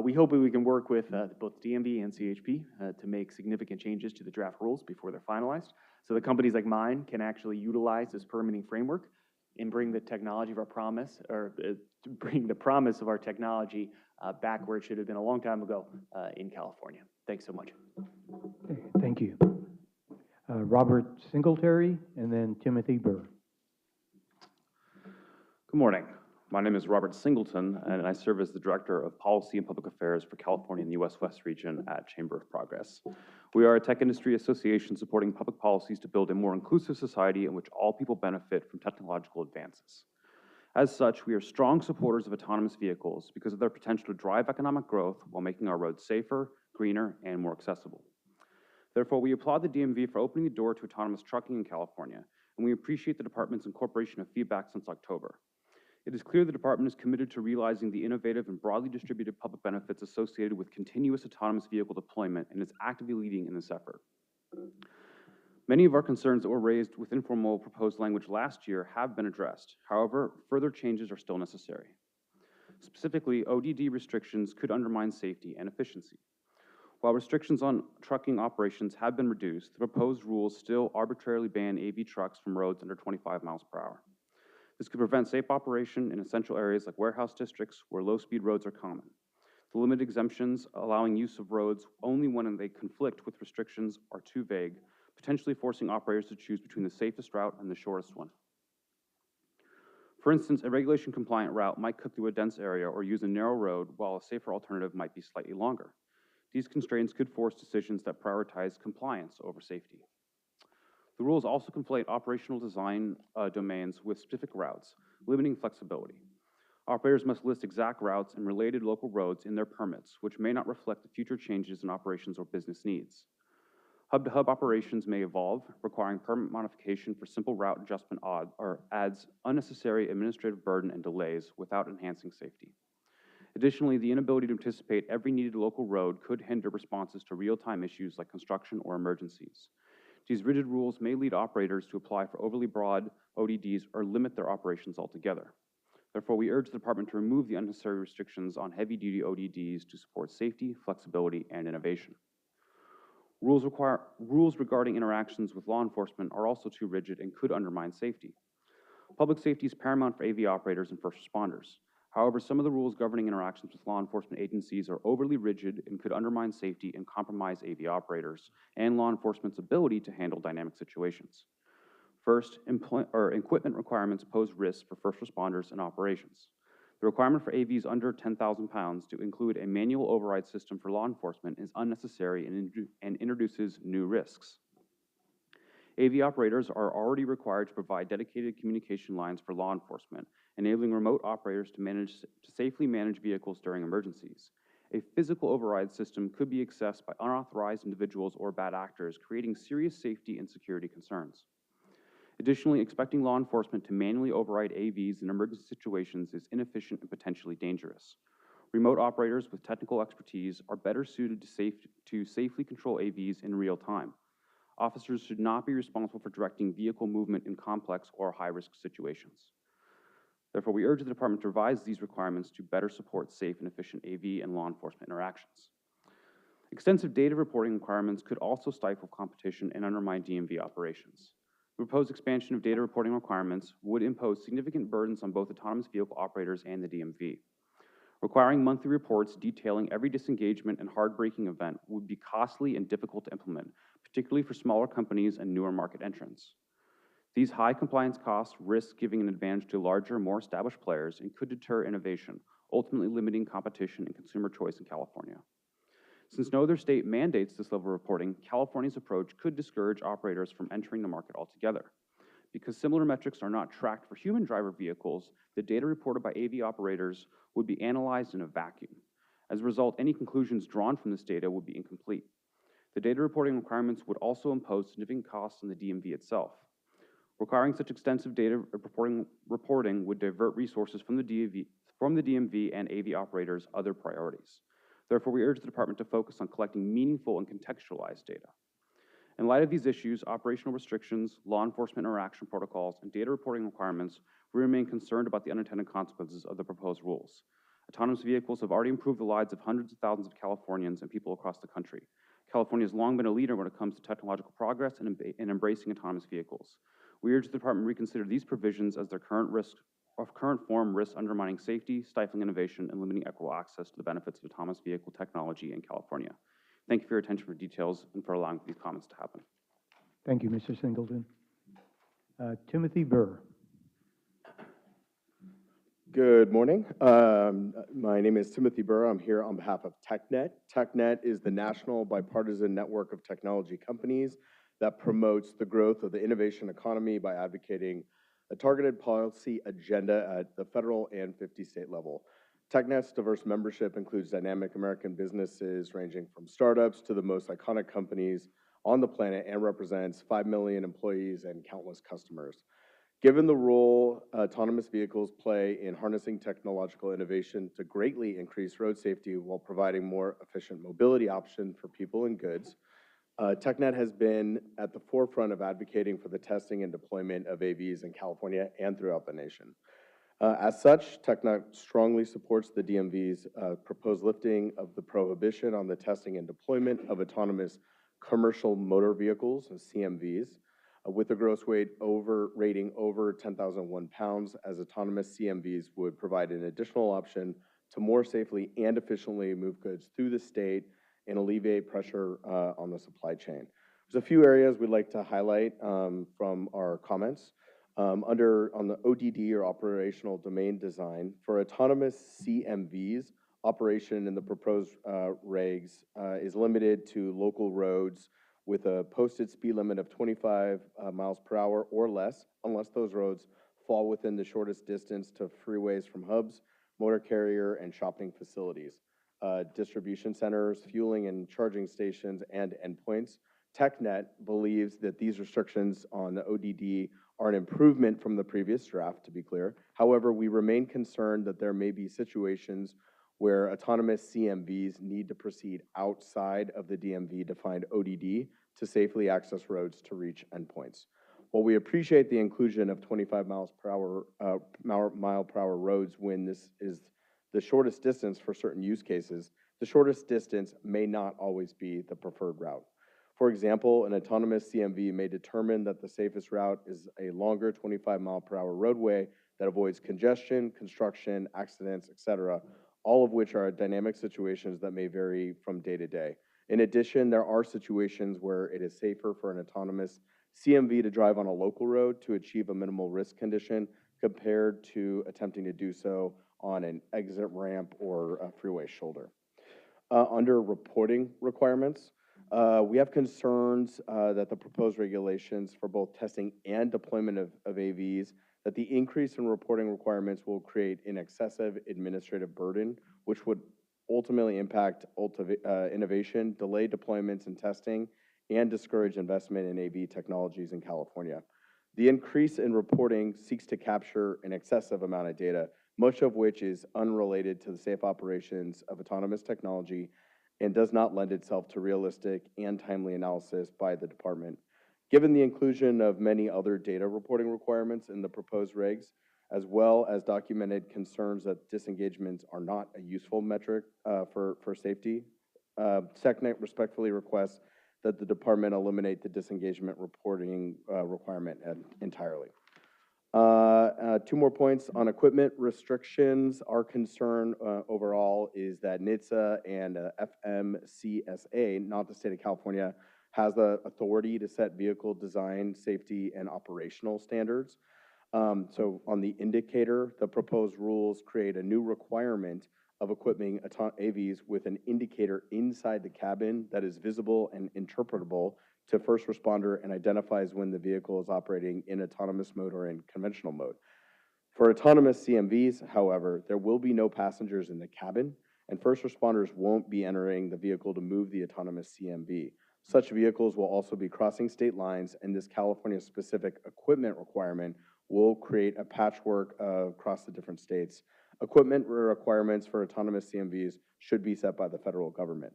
We hope that we can work with both DMV and CHP to make significant changes to the draft rules before they're finalized, so that companies like mine can actually utilize this permitting framework and bring the technology of our promise, or bring the promise of our technology back where it should have been a long time ago in California. Thanks so much. Okay, thank you. Robert Singletary, and then Timothy Burr. Good morning. My name is Robert Singleton, and I serve as the Director of Policy and Public Affairs for California and the U.S. West region at Chamber of Progress. We are a tech industry association supporting public policies to build a more inclusive society in which all people benefit from technological advances. As such, we are strong supporters of autonomous vehicles because of their potential to drive economic growth while making our roads safer, greener, and more accessible. Therefore, we applaud the DMV for opening the door to autonomous trucking in California, and we appreciate the department's incorporation of feedback since October. It is clear the department is committed to realizing the innovative and broadly distributed public benefits associated with continuous autonomous vehicle deployment and is actively leading in this effort. Many of our concerns that were raised with informal proposed language last year have been addressed. However, further changes are still necessary. Specifically, ODD restrictions could undermine safety and efficiency. While restrictions on trucking operations have been reduced, the proposed rules still arbitrarily ban AV trucks from roads under 25 miles per hour. This could prevent safe operation in essential areas like warehouse districts where low-speed roads are common. The limited exemptions allowing use of roads only when they conflict with restrictions are too vague, potentially forcing operators to choose between the safest route and the shortest one. For instance, a regulation-compliant route might cut through a dense area or use a narrow road, while a safer alternative might be slightly longer. These constraints could force decisions that prioritize compliance over safety. The rules also conflate operational design domains with specific routes, limiting flexibility. Operators must list exact routes and related local roads in their permits, which may not reflect the future changes in operations or business needs. Hub-to-hub operations may evolve, requiring permit modification for simple route adjustment adds unnecessary administrative burden and delays without enhancing safety. Additionally, the inability to anticipate every needed local road could hinder responses to real-time issues like construction or emergencies. These rigid rules may lead operators to apply for overly broad ODDs or limit their operations altogether. Therefore, we urge the department to remove the unnecessary restrictions on heavy-duty ODDs to support safety, flexibility, and innovation. Rules regarding interactions with law enforcement are also too rigid and could undermine safety. Public safety is paramount for AV operators and first responders. However, some of the rules governing interactions with law enforcement agencies are overly rigid and could undermine safety and compromise AV operators and law enforcement's ability to handle dynamic situations. First, equipment requirements pose risks for first responders and operations. The requirement for AVs under 10,000 pounds to include a manual override system for law enforcement is unnecessary and introduces new risks. AV operators are already required to provide dedicated communication lines for law enforcement, enabling remote operators to safely manage vehicles during emergencies. A physical override system could be accessed by unauthorized individuals or bad actors, creating serious safety and security concerns. Additionally, expecting law enforcement to manually override AVs in emergency situations is inefficient and potentially dangerous. Remote operators with technical expertise are better suited to safely control AVs in real time. Officers should not be responsible for directing vehicle movement in complex or high-risk situations. Therefore, we urge the Department to revise these requirements to better support safe and efficient AV and law enforcement interactions. Extensive data reporting requirements could also stifle competition and undermine DMV operations. The proposed expansion of data reporting requirements would impose significant burdens on both autonomous vehicle operators and the DMV. Requiring monthly reports detailing every disengagement and hard-braking event would be costly and difficult to implement, particularly for smaller companies and newer market entrants. These high compliance costs risk giving an advantage to larger, more established players and could deter innovation, ultimately limiting competition and consumer choice in California. Since no other state mandates this level of reporting, California's approach could discourage operators from entering the market altogether. Because similar metrics are not tracked for human driver vehicles, the data reported by AV operators would be analyzed in a vacuum. As a result, any conclusions drawn from this data would be incomplete. The data reporting requirements would also impose significant costs on the DMV itself. Requiring such extensive data reporting would divert resources from the DMV and AV operators' other priorities. Therefore, we urge the Department to focus on collecting meaningful and contextualized data. In light of these issues, operational restrictions, law enforcement interaction protocols, and data reporting requirements, we remain concerned about the unintended consequences of the proposed rules. Autonomous vehicles have already improved the lives of hundreds of thousands of Californians and people across the country. California has long been a leader when it comes to technological progress and embracing autonomous vehicles. We urge the Department to reconsider these provisions as their current form risks undermining safety, stifling innovation, and limiting equitable access to the benefits of autonomous vehicle technology in California. Thank you for your attention for details and for allowing these comments to happen. Thank you, Mr. Singleton. Timothy Burr. Good morning. My name is Timothy Burr. I'm here on behalf of TechNet. TechNet is the national bipartisan network of technology companies that promotes the growth of the innovation economy by advocating a targeted policy agenda at the federal and 50-state level. TechNet's diverse membership includes dynamic American businesses ranging from startups to the most iconic companies on the planet and represents 5 million employees and countless customers. Given the role autonomous vehicles play in harnessing technological innovation to greatly increase road safety while providing more efficient mobility options for people and goods, TechNet has been at the forefront of advocating for the testing and deployment of AVs in California and throughout the nation. As such, TechNet strongly supports the DMV's proposed lifting of the prohibition on the testing and deployment of autonomous commercial motor vehicles, CMVs, with a gross weight rating over 10,001 pounds, as autonomous CMVs would provide an additional option to more safely and efficiently move goods through the state and alleviate pressure on the supply chain. There's a few areas we'd like to highlight from our comments. On the ODD, or operational domain design, for autonomous CMVs, operation in the proposed regs is limited to local roads with a posted speed limit of 25 miles per hour or less, unless those roads fall within the shortest distance to freeways from hubs, motor carrier, and shopping facilities, distribution centers, fueling and charging stations, and endpoints. TechNet believes that these restrictions on the ODD are an improvement from the previous draft, to be clear. However, we remain concerned that there may be situations where autonomous CMVs need to proceed outside of the DMV-defined ODD to safely access roads to reach endpoints. While we appreciate the inclusion of 25 mile per hour roads when this is the shortest distance for certain use cases, the shortest distance may not always be the preferred route. For example, an autonomous CMV may determine that the safest route is a longer 25 mile per hour roadway that avoids congestion, construction, accidents, et cetera, all of which are dynamic situations that may vary from day to day. In addition, there are situations where it is safer for an autonomous CMV to drive on a local road to achieve a minimal risk condition compared to attempting to do so on an exit ramp or a freeway shoulder. Under reporting requirements, we have concerns that the proposed regulations for both testing and deployment of AVs, that the increase in reporting requirements will create an excessive administrative burden, which would ultimately impact innovation, delay deployments and testing, and discourage investment in AV technologies in California. The increase in reporting seeks to capture an excessive amount of data, much of which is unrelated to the safe operations of autonomous technology and does not lend itself to realistic and timely analysis by the department. Given the inclusion of many other data reporting requirements in the proposed regs, as well as documented concerns that disengagements are not a useful metric for safety, SecNet respectfully requests that the department eliminate the disengagement reporting requirement entirely. Two more points on equipment restrictions. Our concern overall is that NHTSA and FMCSA, not the state of California, has the authority to set vehicle design, safety, and operational standards. So on the indicator, the proposed rules create a new requirement of equipping AVs with an indicator inside the cabin that is visible and interpretable to first responder and identifies when the vehicle is operating in autonomous mode or in conventional mode. For autonomous CMVs, however, there will be no passengers in the cabin, and first responders won't be entering the vehicle to move the autonomous CMV. Such vehicles will also be crossing state lines, and this California-specific equipment requirement will create a patchwork across the different states. Equipment requirements for autonomous CMVs should be set by the federal government.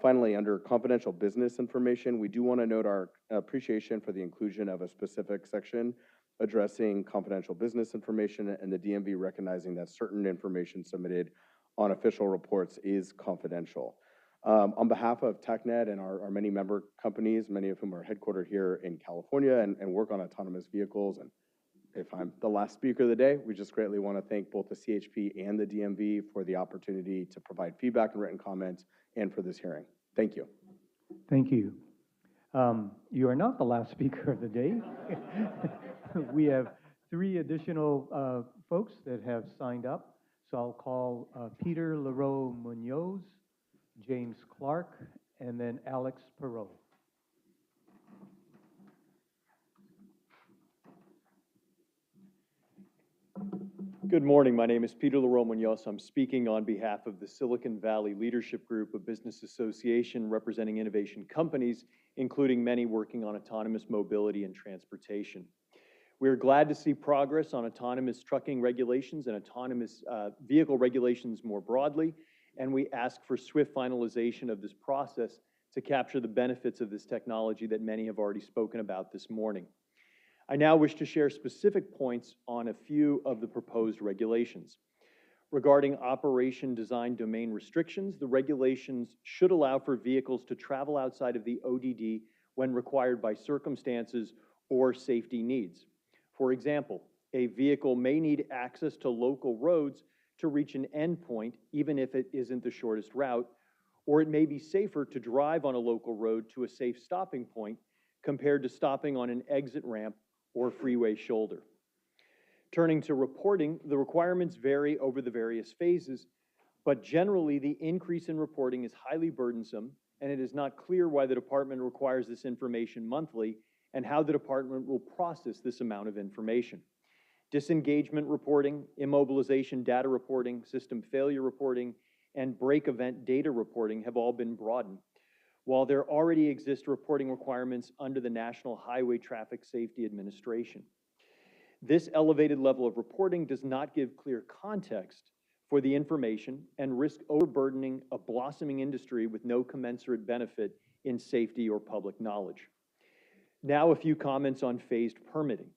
Finally, under confidential business information, we do want to note our appreciation for the inclusion of a specific section addressing confidential business information and the DMV recognizing that certain information submitted on official reports is confidential. On behalf of TechNet and our many member companies, many of whom are headquartered here in California and work on autonomous vehicles, and if I'm the last speaker of the day, we just greatly want to thank both the CHP and the DMV for the opportunity to provide feedback and written comments and for this hearing. Thank you. Thank you. You are not the last speaker of the day. We have 3 additional folks that have signed up. So I'll call Peter Leroux Munoz, James Clark, and then Alex Perot. Good morning. My name is Peter Leroux Munoz. I'm speaking on behalf of the Silicon Valley Leadership Group, a business association representing innovation companies, including many working on autonomous mobility and transportation. We are glad to see progress on autonomous trucking regulations and autonomous vehicle regulations more broadly, and we ask for swift finalization of this process to capture the benefits of this technology that many have already spoken about this morning. I now wish to share specific points on a few of the proposed regulations. Regarding operation design domain restrictions, the regulations should allow for vehicles to travel outside of the ODD when required by circumstances or safety needs. For example, a vehicle may need access to local roads to reach an endpoint, even if it isn't the shortest route, or it may be safer to drive on a local road to a safe stopping point compared to stopping on an exit ramp or freeway shoulder. Turning to reporting, the requirements vary over the various phases, but generally the increase in reporting is highly burdensome, and it is not clear why the department requires this information monthly and how the department will process this amount of information. Disengagement reporting, immobilization data reporting, system failure reporting, and brake event data reporting have all been broadened, while there already exist reporting requirements under the National Highway Traffic Safety Administration. This elevated level of reporting does not give clear context for the information and risk overburdening a blossoming industry with no commensurate benefit in safety or public knowledge. Now a few comments on phased permitting.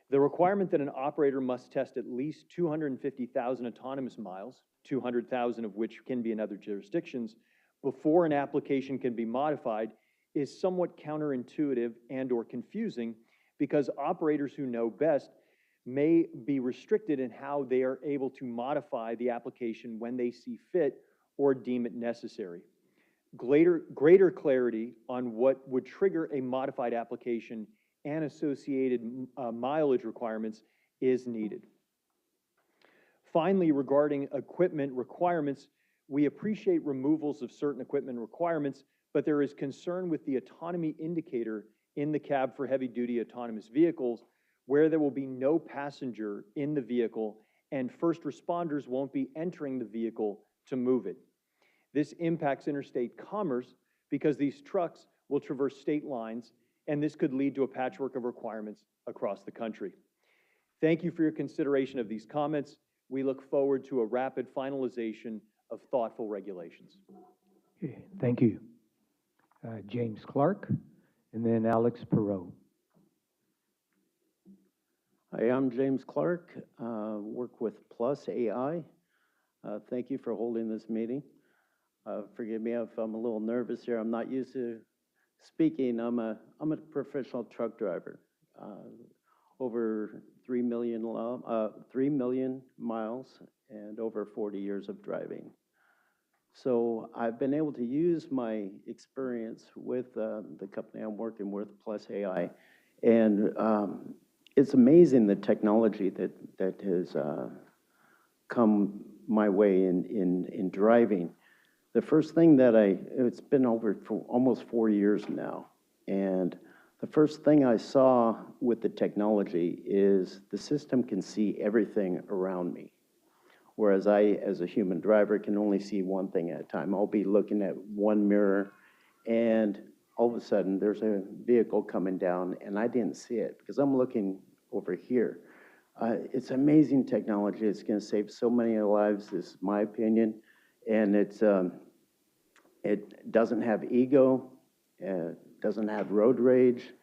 The requirement that an operator must test at least 250,000 autonomous miles, 200,000 of which can be in other jurisdictions, before an application can be modified is somewhat counterintuitive and/or confusing because operators who know best may be restricted in how they are able to modify the application when they see fit or deem it necessary. Greater clarity on what would trigger a modified application and associated mileage requirements is needed. Finally, regarding equipment requirements, we appreciate removals of certain equipment requirements, but there is concern with the autonomy indicator in the cab for heavy-duty autonomous vehicles, where there will be no passenger in the vehicle and first responders won't be entering the vehicle to move it. This impacts interstate commerce because these trucks will traverse state lines, and this could lead to a patchwork of requirements across the country. Thank you for your consideration of these comments. We look forward to a rapid finalization of thoughtful regulations. Okay, thank you. James Clark, and then Alex Perot. Hi, I'm James Clark, work with Plus AI. Thank you for holding this meeting. Forgive me if I'm a little nervous here. I'm not used to speaking. I'm a professional truck driver. Over 3 million miles and over 40 years of driving. So I've been able to use my experience with the company I'm working with, Plus AI, and it's amazing the technology that has come my way in driving. The first thing that it's been over for almost 4 years now, and the first thing I saw with the technology is the system can see everything around me. Whereas I, as a human driver, can only see one thing at a time. I'll be looking at one mirror, and all of a sudden, there's a vehicle coming down, and I didn't see it because I'm looking over here. It's amazing technology. It's going to save so many lives, this is my opinion. And it doesn't have ego, doesn't have road rage.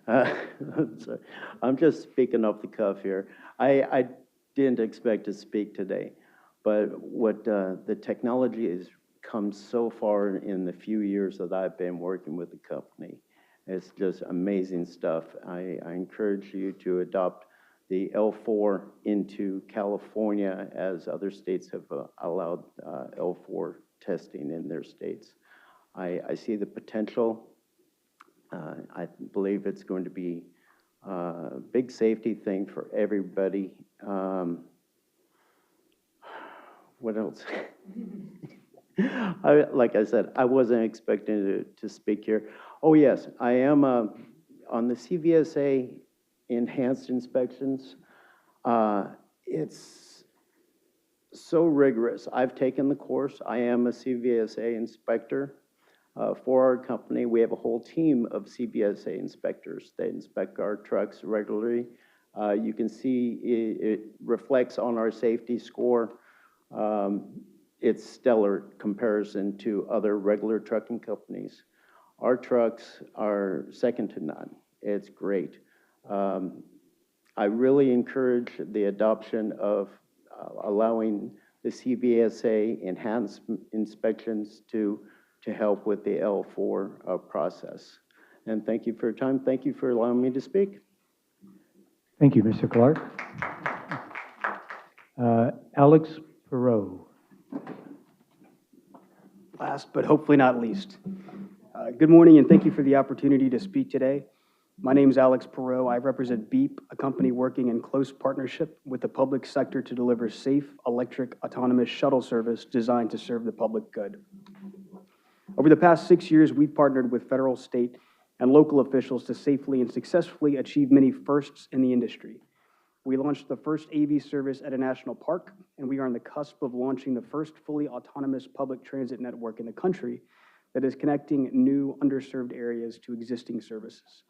So I'm just speaking off the cuff here. I didn't expect to speak today. But what the technology has come so far in the few years that I've been working with the company. It's just amazing stuff. I encourage you to adopt the L4 into California, as other states have allowed L4 testing in their states. I see the potential. I believe it's going to be a big safety thing for everybody. What else? Like I said, I wasn't expecting to speak here. Oh yes, I am on the CVSA enhanced inspections. It's so rigorous. I've taken the course. I am a CVSA inspector for our company. We have a whole team of CVSA inspectors that inspect our trucks regularly. You can see it reflects on our safety score. It's stellar comparison to other regular trucking companies. Our trucks are second to none. It's great. I really encourage the adoption of allowing the CVSA enhanced inspections to help with the L4 process. And thank you for your time. Thank you for allowing me to speak. Thank you, Mr. Clark. Alex Perot. Last but hopefully not least. Good morning and thank you for the opportunity to speak today. My name is Alex Perot. I represent BEEP, a company working in close partnership with the public sector to deliver safe electric autonomous shuttle service designed to serve the public good. Over the past 6 years, we've partnered with federal, state, and local officials to safely and successfully achieve many firsts in the industry. We launched the first AV service at a national park, and we are on the cusp of launching the first fully autonomous public transit network in the country that is connecting new underserved areas to existing services.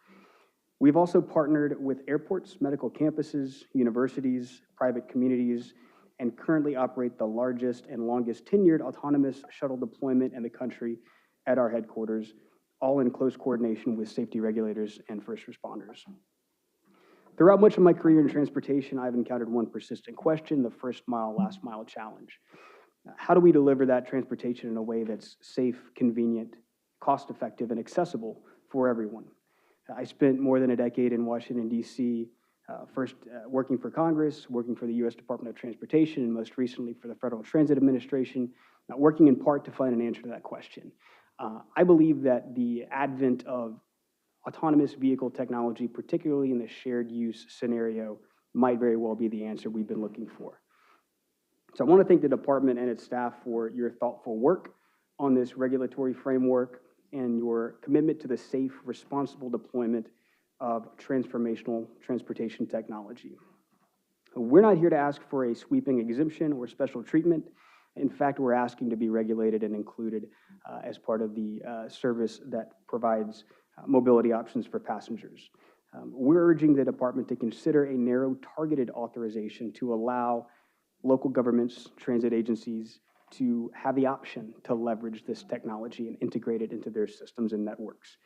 We've also partnered with airports, medical campuses, universities, private communities, and currently operate the largest and longest tenured autonomous shuttle deployment in the country at our headquarters, all in close coordination with safety regulators and first responders. Throughout much of my career in transportation, I've encountered one persistent question, the first mile, last mile challenge. How do we deliver that transportation in a way that's safe, convenient, cost-effective, and accessible for everyone? I spent more than a decade in Washington, D.C., First, working for Congress, working for the U.S. Department of Transportation, and most recently for the Federal Transit Administration, working in part to find an answer to that question. I believe that the advent of autonomous vehicle technology, particularly in the shared use scenario, might very well be the answer we've been looking for. So I want to thank the department and its staff for your thoughtful work on this regulatory framework and your commitment to the safe, responsible deployment of transformational transportation technology. We're not here to ask for a sweeping exemption or special treatment. In fact, we're asking to be regulated and included as part of the service that provides mobility options for passengers. We're urging the department to consider a narrow targeted authorization to allow local governments, transit agencies to have the option to leverage this technology and integrate it into their systems and networks.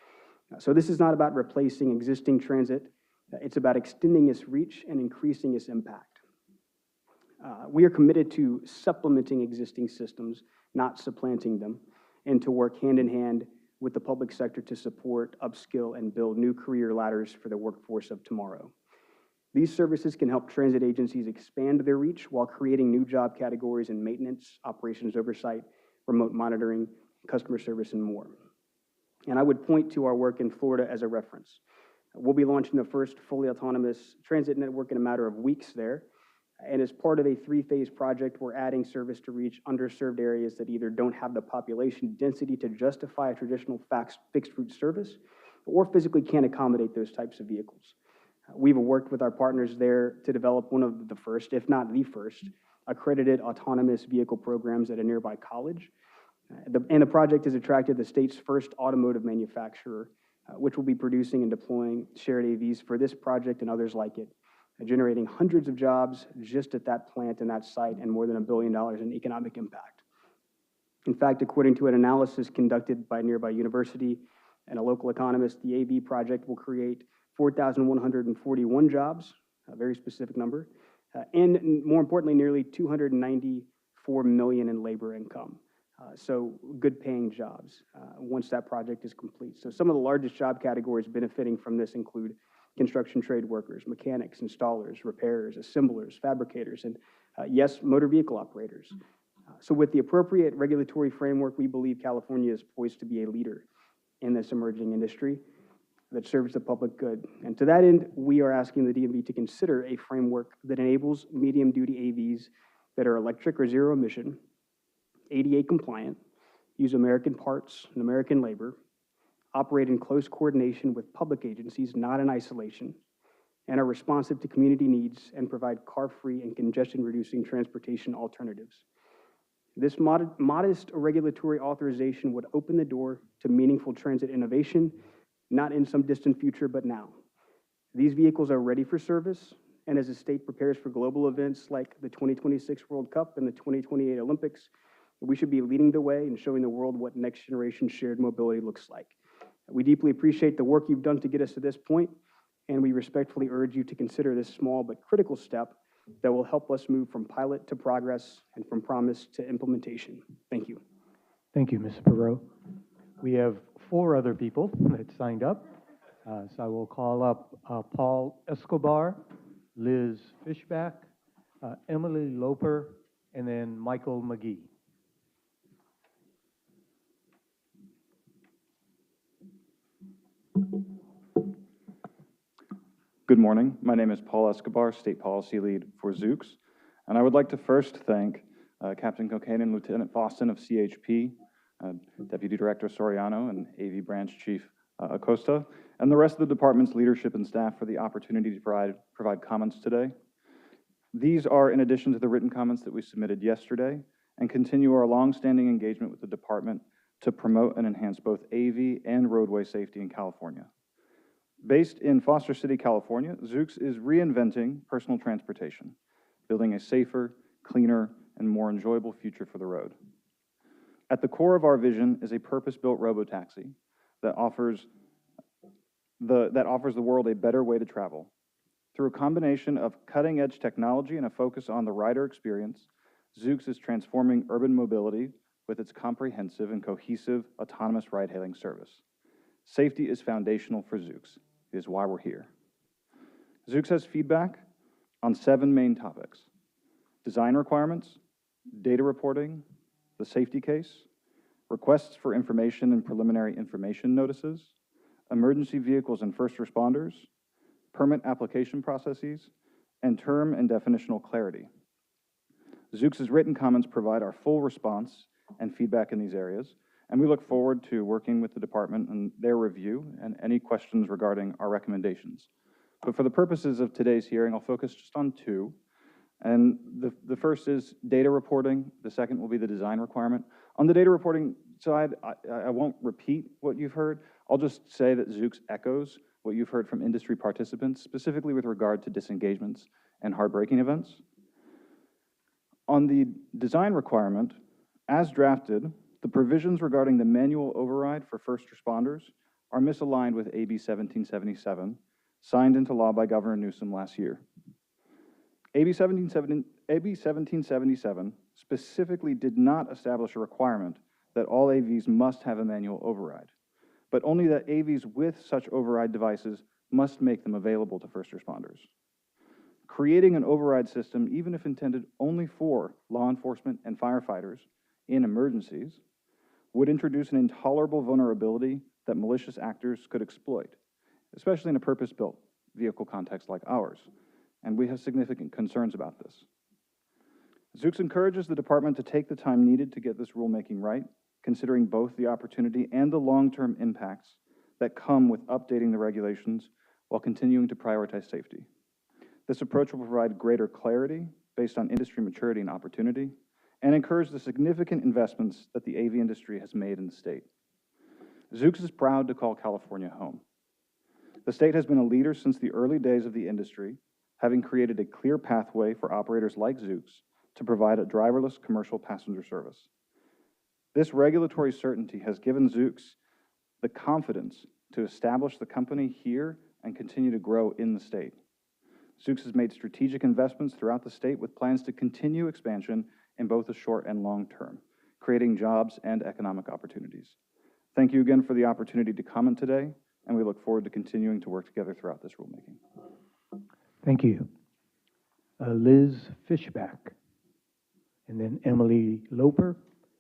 So this is not about replacing existing transit. It's about extending its reach and increasing its impact. We are committed to supplementing existing systems, not supplanting them, and to work hand in hand with the public sector to support, upskill, and build new career ladders for the workforce of tomorrow. These services can help transit agencies expand their reach while creating new job categories in maintenance, operations oversight, remote monitoring, customer service, and more. And I would point to our work in Florida as a reference. We'll be launching the first fully autonomous transit network in a matter of weeks there. And as part of a three-phase project, we're adding service to reach underserved areas that either don't have the population density to justify a traditional fixed route service or physically can't accommodate those types of vehicles. We've worked with our partners there to develop one of the first, if not the first, accredited autonomous vehicle programs at a nearby college. And the project has attracted the state's first automotive manufacturer, which will be producing and deploying shared AVs for this project and others like it, generating hundreds of jobs just at that plant and that site and more than $1 billion in economic impact. In fact, according to an analysis conducted by a nearby university and a local economist, the AV project will create 4,141 jobs, a very specific number, and more importantly, nearly $294 million in labor income. So good paying jobs once that project is complete. So some of the largest job categories benefiting from this include construction trade workers, mechanics, installers, repairers, assemblers, fabricators, and yes, motor vehicle operators. So with the appropriate regulatory framework, we believe California is poised to be a leader in this emerging industry that serves the public good. And to that end, we are asking the DMV to consider a framework that enables medium-duty AVs that are electric or zero emission, ADA compliant, use American parts and American labor, operate in close coordination with public agencies, not in isolation, and are responsive to community needs and provide car-free and congestion-reducing transportation alternatives. This modest regulatory authorization would open the door to meaningful transit innovation, not in some distant future, but now. These vehicles are ready for service, and as the state prepares for global events like the 2026 World Cup and the 2028 Olympics, we should be leading the way and showing the world what next-generation shared mobility looks like. We deeply appreciate the work you've done to get us to this point, and we respectfully urge you to consider this small but critical step that will help us move from pilot to progress and from promise to implementation. Thank you. Thank you, Ms. Perot. We have 4 other people that signed up. So I will call up Paul Escobar, Liz Fishback, Emily Loper, and then Michael McGee. Good morning. My name is Paul Escobar, State Policy Lead for Zoox. And I would like to first thank Captain Cocaine and Lieutenant Boston of CHP, Deputy Director Soriano, and AV Branch Chief Acosta, and the rest of the department's leadership and staff for the opportunity to provide comments today. These are in addition to the written comments that we submitted yesterday and continue our longstanding engagement with the department to promote and enhance both AV and roadway safety in California. Based in Foster City, California, Zoox is reinventing personal transportation, building a safer, cleaner, and more enjoyable future for the road. At the core of our vision is a purpose-built robotaxi that offers the world a better way to travel. Through a combination of cutting-edge technology and a focus on the rider experience, Zoox is transforming urban mobility with its comprehensive and cohesive autonomous ride-hailing service. Safety is foundational for Zoox. It is why we're here. Zoox has feedback on 7 main topics: design requirements, data reporting, the safety case, requests for information and preliminary information notices, emergency vehicles and first responders, permit application processes, and term and definitional clarity. Zoox's written comments provide our full response and feedback in these areas, and we look forward to working with the department on their review and any questions regarding our recommendations. But for the purposes of today's hearing, I'll focus just on 2. And the first is data reporting. The second will be the design requirement. On the data reporting side, I won't repeat what you've heard. I'll just say that Zoox echoes what you've heard from industry participants, specifically with regard to disengagements and hard braking events. On the design requirement, as drafted, the provisions regarding the manual override for first responders are misaligned with AB 1777, signed into law by Governor Newsom last year. AB 1777 specifically did not establish a requirement that all AVs must have a manual override, but only that AVs with such override devices must make them available to first responders. Creating an override system, even if intended only for law enforcement and firefighters in emergencies, would introduce an intolerable vulnerability that malicious actors could exploit, especially in a purpose-built vehicle context like ours, and we have significant concerns about this. Zoox encourages the department to take the time needed to get this rulemaking right, considering both the opportunity and the long-term impacts that come with updating the regulations while continuing to prioritize safety. This approach will provide greater clarity based on industry maturity and opportunity, and encourage the significant investments that the AV industry has made in the state. Zoox is proud to call California home. The state has been a leader since the early days of the industry, having created a clear pathway for operators like Zoox to provide a driverless commercial passenger service. This regulatory certainty has given Zoox the confidence to establish the company here and continue to grow in the state. Zoox has made strategic investments throughout the state with plans to continue expansion in both the short and long term, creating jobs and economic opportunities. Thank you again for the opportunity to comment today, and we look forward to continuing to work together throughout this rulemaking. Thank you. Liz Fishback, and then Emily Loper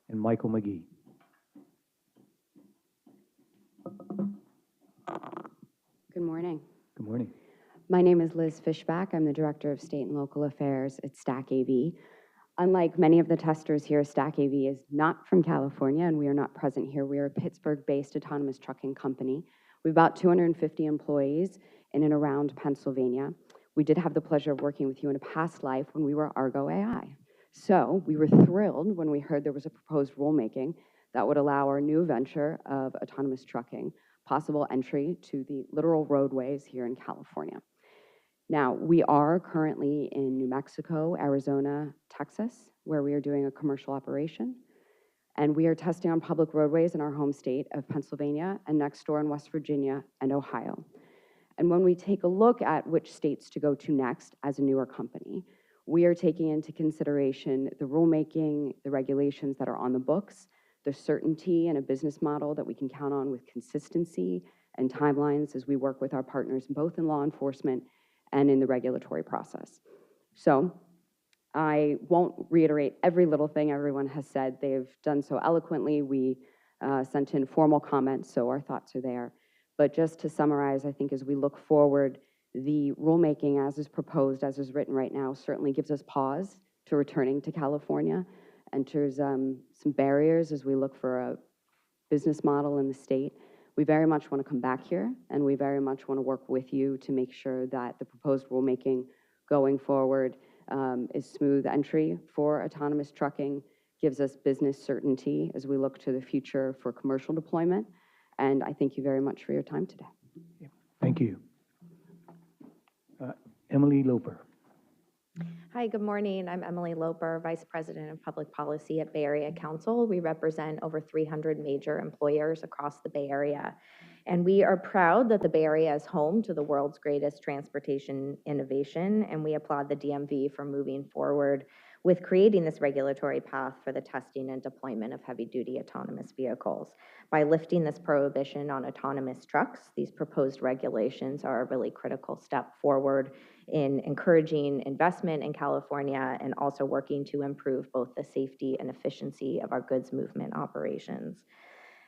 and Michael McGee. Good morning. Good morning. My name is Liz Fishback. I'm the Director of State and Local Affairs at Stack AV. Unlike many of the testers here, Stack AV is not from California, and we are not present here. We are a Pittsburgh-based autonomous trucking company. We have about 250 employees in and around Pennsylvania. We did have the pleasure of working with you in a past life when we were Argo AI. So we were thrilled when we heard there was a proposed rulemaking that would allow our new venture of autonomous trucking possible entry to the literal roadways here in California. Now, we are currently in New Mexico, Arizona, Texas, where we are doing a commercial operation. And we are testing on public roadways in our home state of Pennsylvania and next door in West Virginia and Ohio. And when we take a look at which states to go to next as a newer company, we are taking into consideration the rulemaking, the regulations that are on the books, the certainty and a business model that we can count on with consistency and timelines as we work with our partners, both in law enforcement and in the regulatory process. So I won't reiterate every little thing everyone has said. They've done so eloquently. We sent in formal comments, so our thoughts are there. But just to summarize, I think as we look forward, the rulemaking as is proposed, as is written right now, certainly gives us pause to returning to California, enters some barriers as we look for a business model in the state. We very much want to come back here, and we very much want to work with you to make sure that the proposed rulemaking going forward is smooth entry for autonomous trucking, gives us business certainty as we look to the future for commercial deployment. And I thank you very much for your time today. Thank you. Emily Loper. Hi, good morning. I'm Emily Loper, Vice President of Public Policy at Bay Area Council. We represent over 300 major employers across the Bay Area. And we are proud that the Bay Area is home to the world's greatest transportation innovation, and we applaud the DMV for moving forward with creating this regulatory path for the testing and deployment of heavy-duty autonomous vehicles. By lifting this prohibition on autonomous trucks, these proposed regulations are a really critical step forward in encouraging investment in California and also working to improve both the safety and efficiency of our goods movement operations.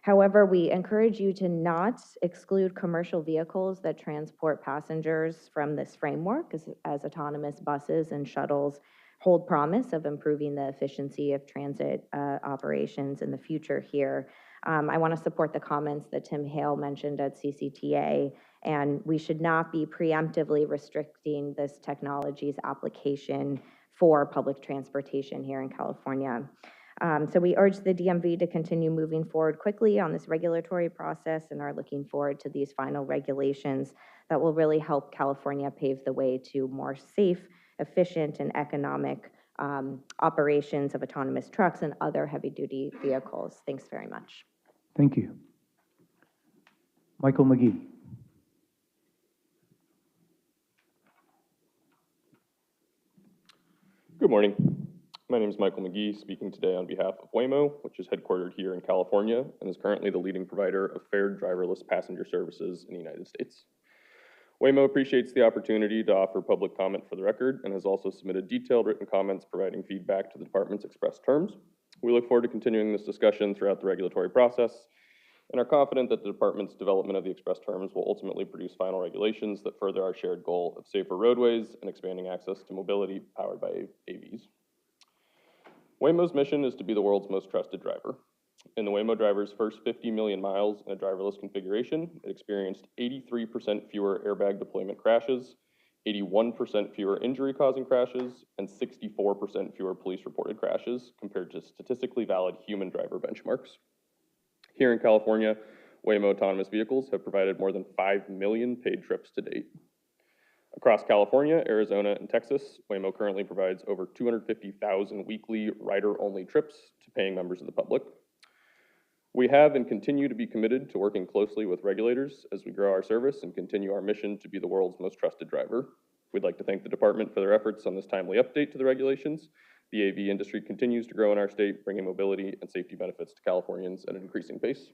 However, we encourage you to not exclude commercial vehicles that transport passengers from this framework, as autonomous buses and shuttles hold promise of improving the efficiency of transit operations in the future here. I want to support the comments that Tim Hale mentioned at CCTA, and we should not be preemptively restricting this technology's application for public transportation here in California. So we urge the DMV to continue moving forward quickly on this regulatory process and are looking forward to these final regulations that will really help California pave the way to more safe, efficient, and economic operations of autonomous trucks and other heavy-duty vehicles. Thanks very much. Thank you. Michael McGee. Good morning. My name is Michael McGee, speaking today on behalf of Waymo, which is headquartered here in California and is currently the leading provider of fared driverless passenger services in the United States. Waymo appreciates the opportunity to offer public comment for the record and has also submitted detailed written comments providing feedback to the department's express terms. We look forward to continuing this discussion throughout the regulatory process and are confident that the department's development of the express terms will ultimately produce final regulations that further our shared goal of safer roadways and expanding access to mobility powered by AVs. Waymo's mission is to be the world's most trusted driver. In the Waymo driver's first 50 million miles in a driverless configuration, it experienced 83% fewer airbag deployment crashes, 81% fewer injury-causing crashes, and 64% fewer police-reported crashes compared to statistically valid human driver benchmarks. Here in California, Waymo autonomous vehicles have provided more than 5 million paid trips to date. Across California, Arizona, and Texas, Waymo currently provides over 250,000 weekly rider-only trips to paying members of the public. We have and continue to be committed to working closely with regulators as we grow our service and continue our mission to be the world's most trusted driver. We'd like to thank the department for their efforts on this timely update to the regulations. The AV industry continues to grow in our state, bringing mobility and safety benefits to Californians at an increasing pace.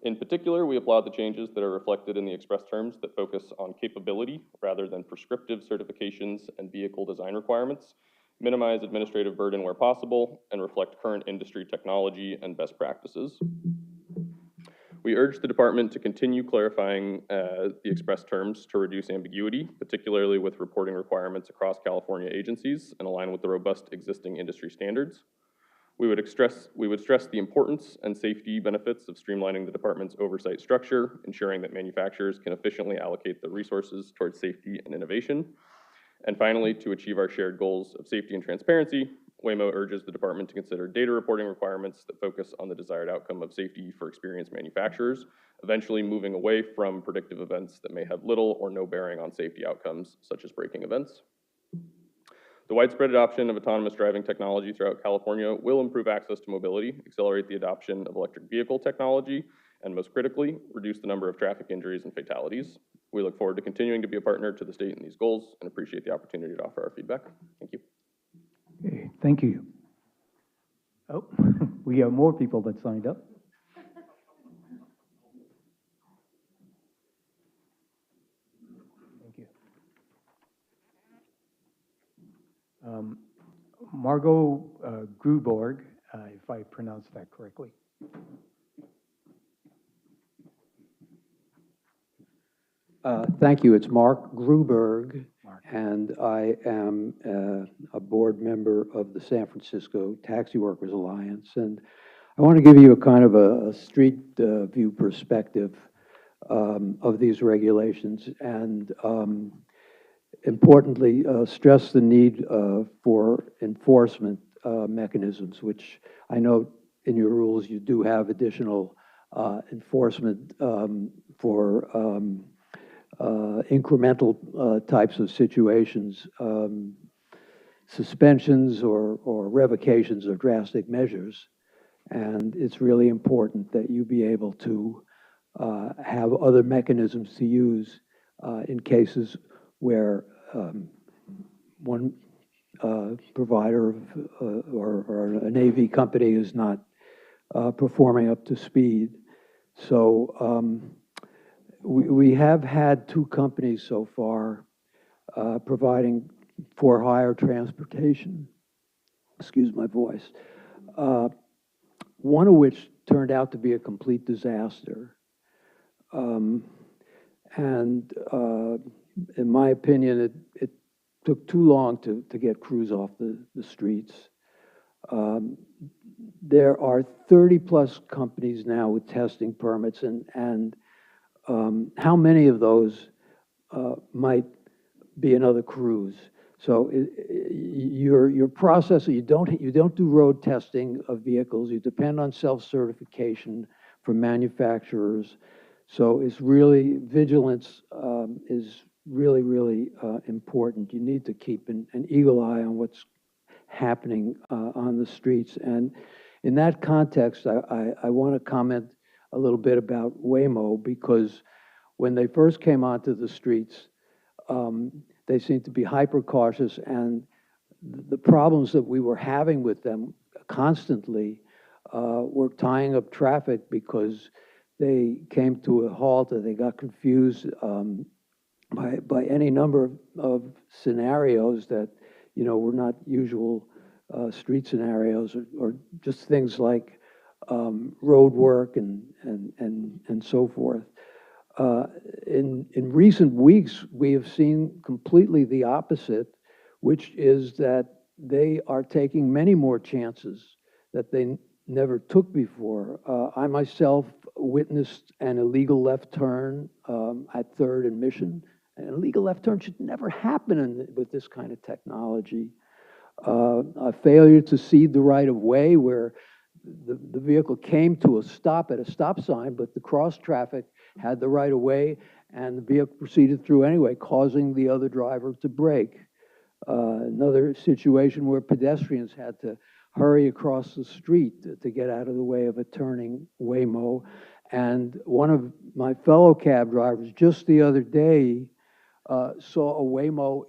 In particular, we applaud the changes that are reflected in the express terms that focus on capability rather than prescriptive certifications and vehicle design requirements, minimize administrative burden where possible, and reflect current industry technology and best practices. We urge the department to continue clarifying the express terms to reduce ambiguity, particularly with reporting requirements across California agencies and align with the robust existing industry standards. We would stress the importance and safety benefits of streamlining the department's oversight structure, ensuring that manufacturers can efficiently allocate the resources towards safety and innovation. And finally, to achieve our shared goals of safety and transparency, Waymo urges the department to consider data reporting requirements that focus on the desired outcome of safety for experienced manufacturers, eventually moving away from predictive events that may have little or no bearing on safety outcomes, such as braking events. The widespread adoption of autonomous driving technology throughout California will improve access to mobility, accelerate the adoption of electric vehicle technology, and most critically, reduce the number of traffic injuries and fatalities. We look forward to continuing to be a partner to the state in these goals and appreciate the opportunity to offer our feedback. Thank you. Okay, thank you. Oh, we have more people that signed up. Thank you. Margot Gruborg, if I pronounced that correctly. Thank you. It's Mark Gruberg, and I am a board member of the San Francisco Taxi Workers Alliance. And I want to give you a kind of a street view perspective of these regulations and importantly, stress the need for enforcement mechanisms, which I know in your rules you do have additional enforcement for incremental types of situations, suspensions or revocations of drastic measures. And it's really important that you be able to have other mechanisms to use in cases where one provider of, or an AV company is not performing up to speed. So we have had two companies so far providing for-hire transportation. Excuse my voice. One of which turned out to be a complete disaster. And in my opinion, it took too long to get crews off the streets. There are 30-plus companies now with testing permits, and how many of those might be another cruise? So your process, you don't do road testing of vehicles. You depend on self-certification from manufacturers. So it's really, vigilance is really, really important. You need to keep an eagle eye on what's happening on the streets. And in that context, I want to comment a little bit about Waymo, because when they first came onto the streets, they seemed to be hyper cautious, and the problems that we were having with them constantly were tying up traffic because they came to a halt, and they got confused by any number of scenarios that, you know, were not usual street scenarios, or just things like road work and so forth. In recent weeks, we have seen completely the opposite, which is that they are taking many more chances that they never took before. I myself witnessed an illegal left turn at 3rd and Mission. An illegal left turn should never happen with this kind of technology. A failure to cede the right of way, where the vehicle came to a stop at a stop sign, but the cross traffic had the right of way, and the vehicle proceeded through anyway, causing the other driver to brake. Another situation where pedestrians had to hurry across the street to get out of the way of a turning Waymo. And one of my fellow cab drivers just the other day saw a Waymo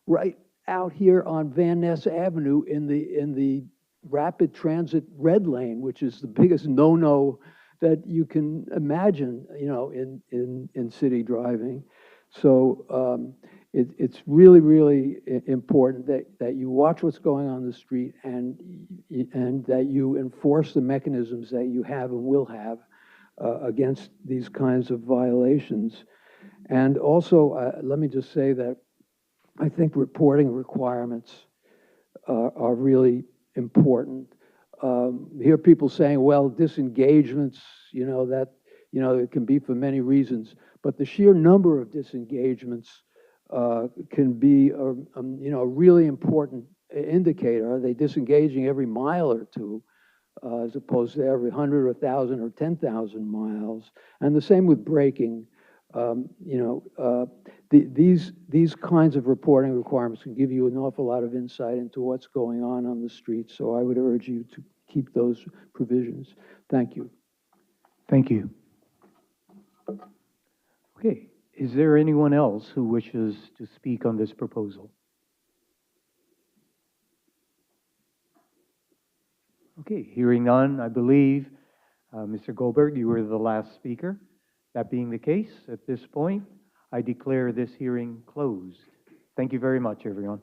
right out here on Van Ness Avenue in the rapid transit red lane, which is the biggest no-no that you can imagine, you know, in city driving. So it's really, really important that you watch what's going on the street, and that you enforce the mechanisms that you have and will have against these kinds of violations. And also, let me just say that I think reporting requirements are really important. Hear people saying, well, disengagements, you know, it can be for many reasons, but the sheer number of disengagements can be you know, a really important indicator. Are they disengaging every mile or two, as opposed to every 100 or 1,000 or 10,000 miles? And the same with braking. You know, these kinds of reporting requirements can give you an awful lot of insight into what's going on the streets. So I would urge you to keep those provisions. Thank you. Thank you. Okay, is there anyone else who wishes to speak on this proposal? Okay, hearing none, I believe, Mr. Goldberg, you were the last speaker. That being the case, at this point, I declare this hearing closed. Thank you very much, everyone.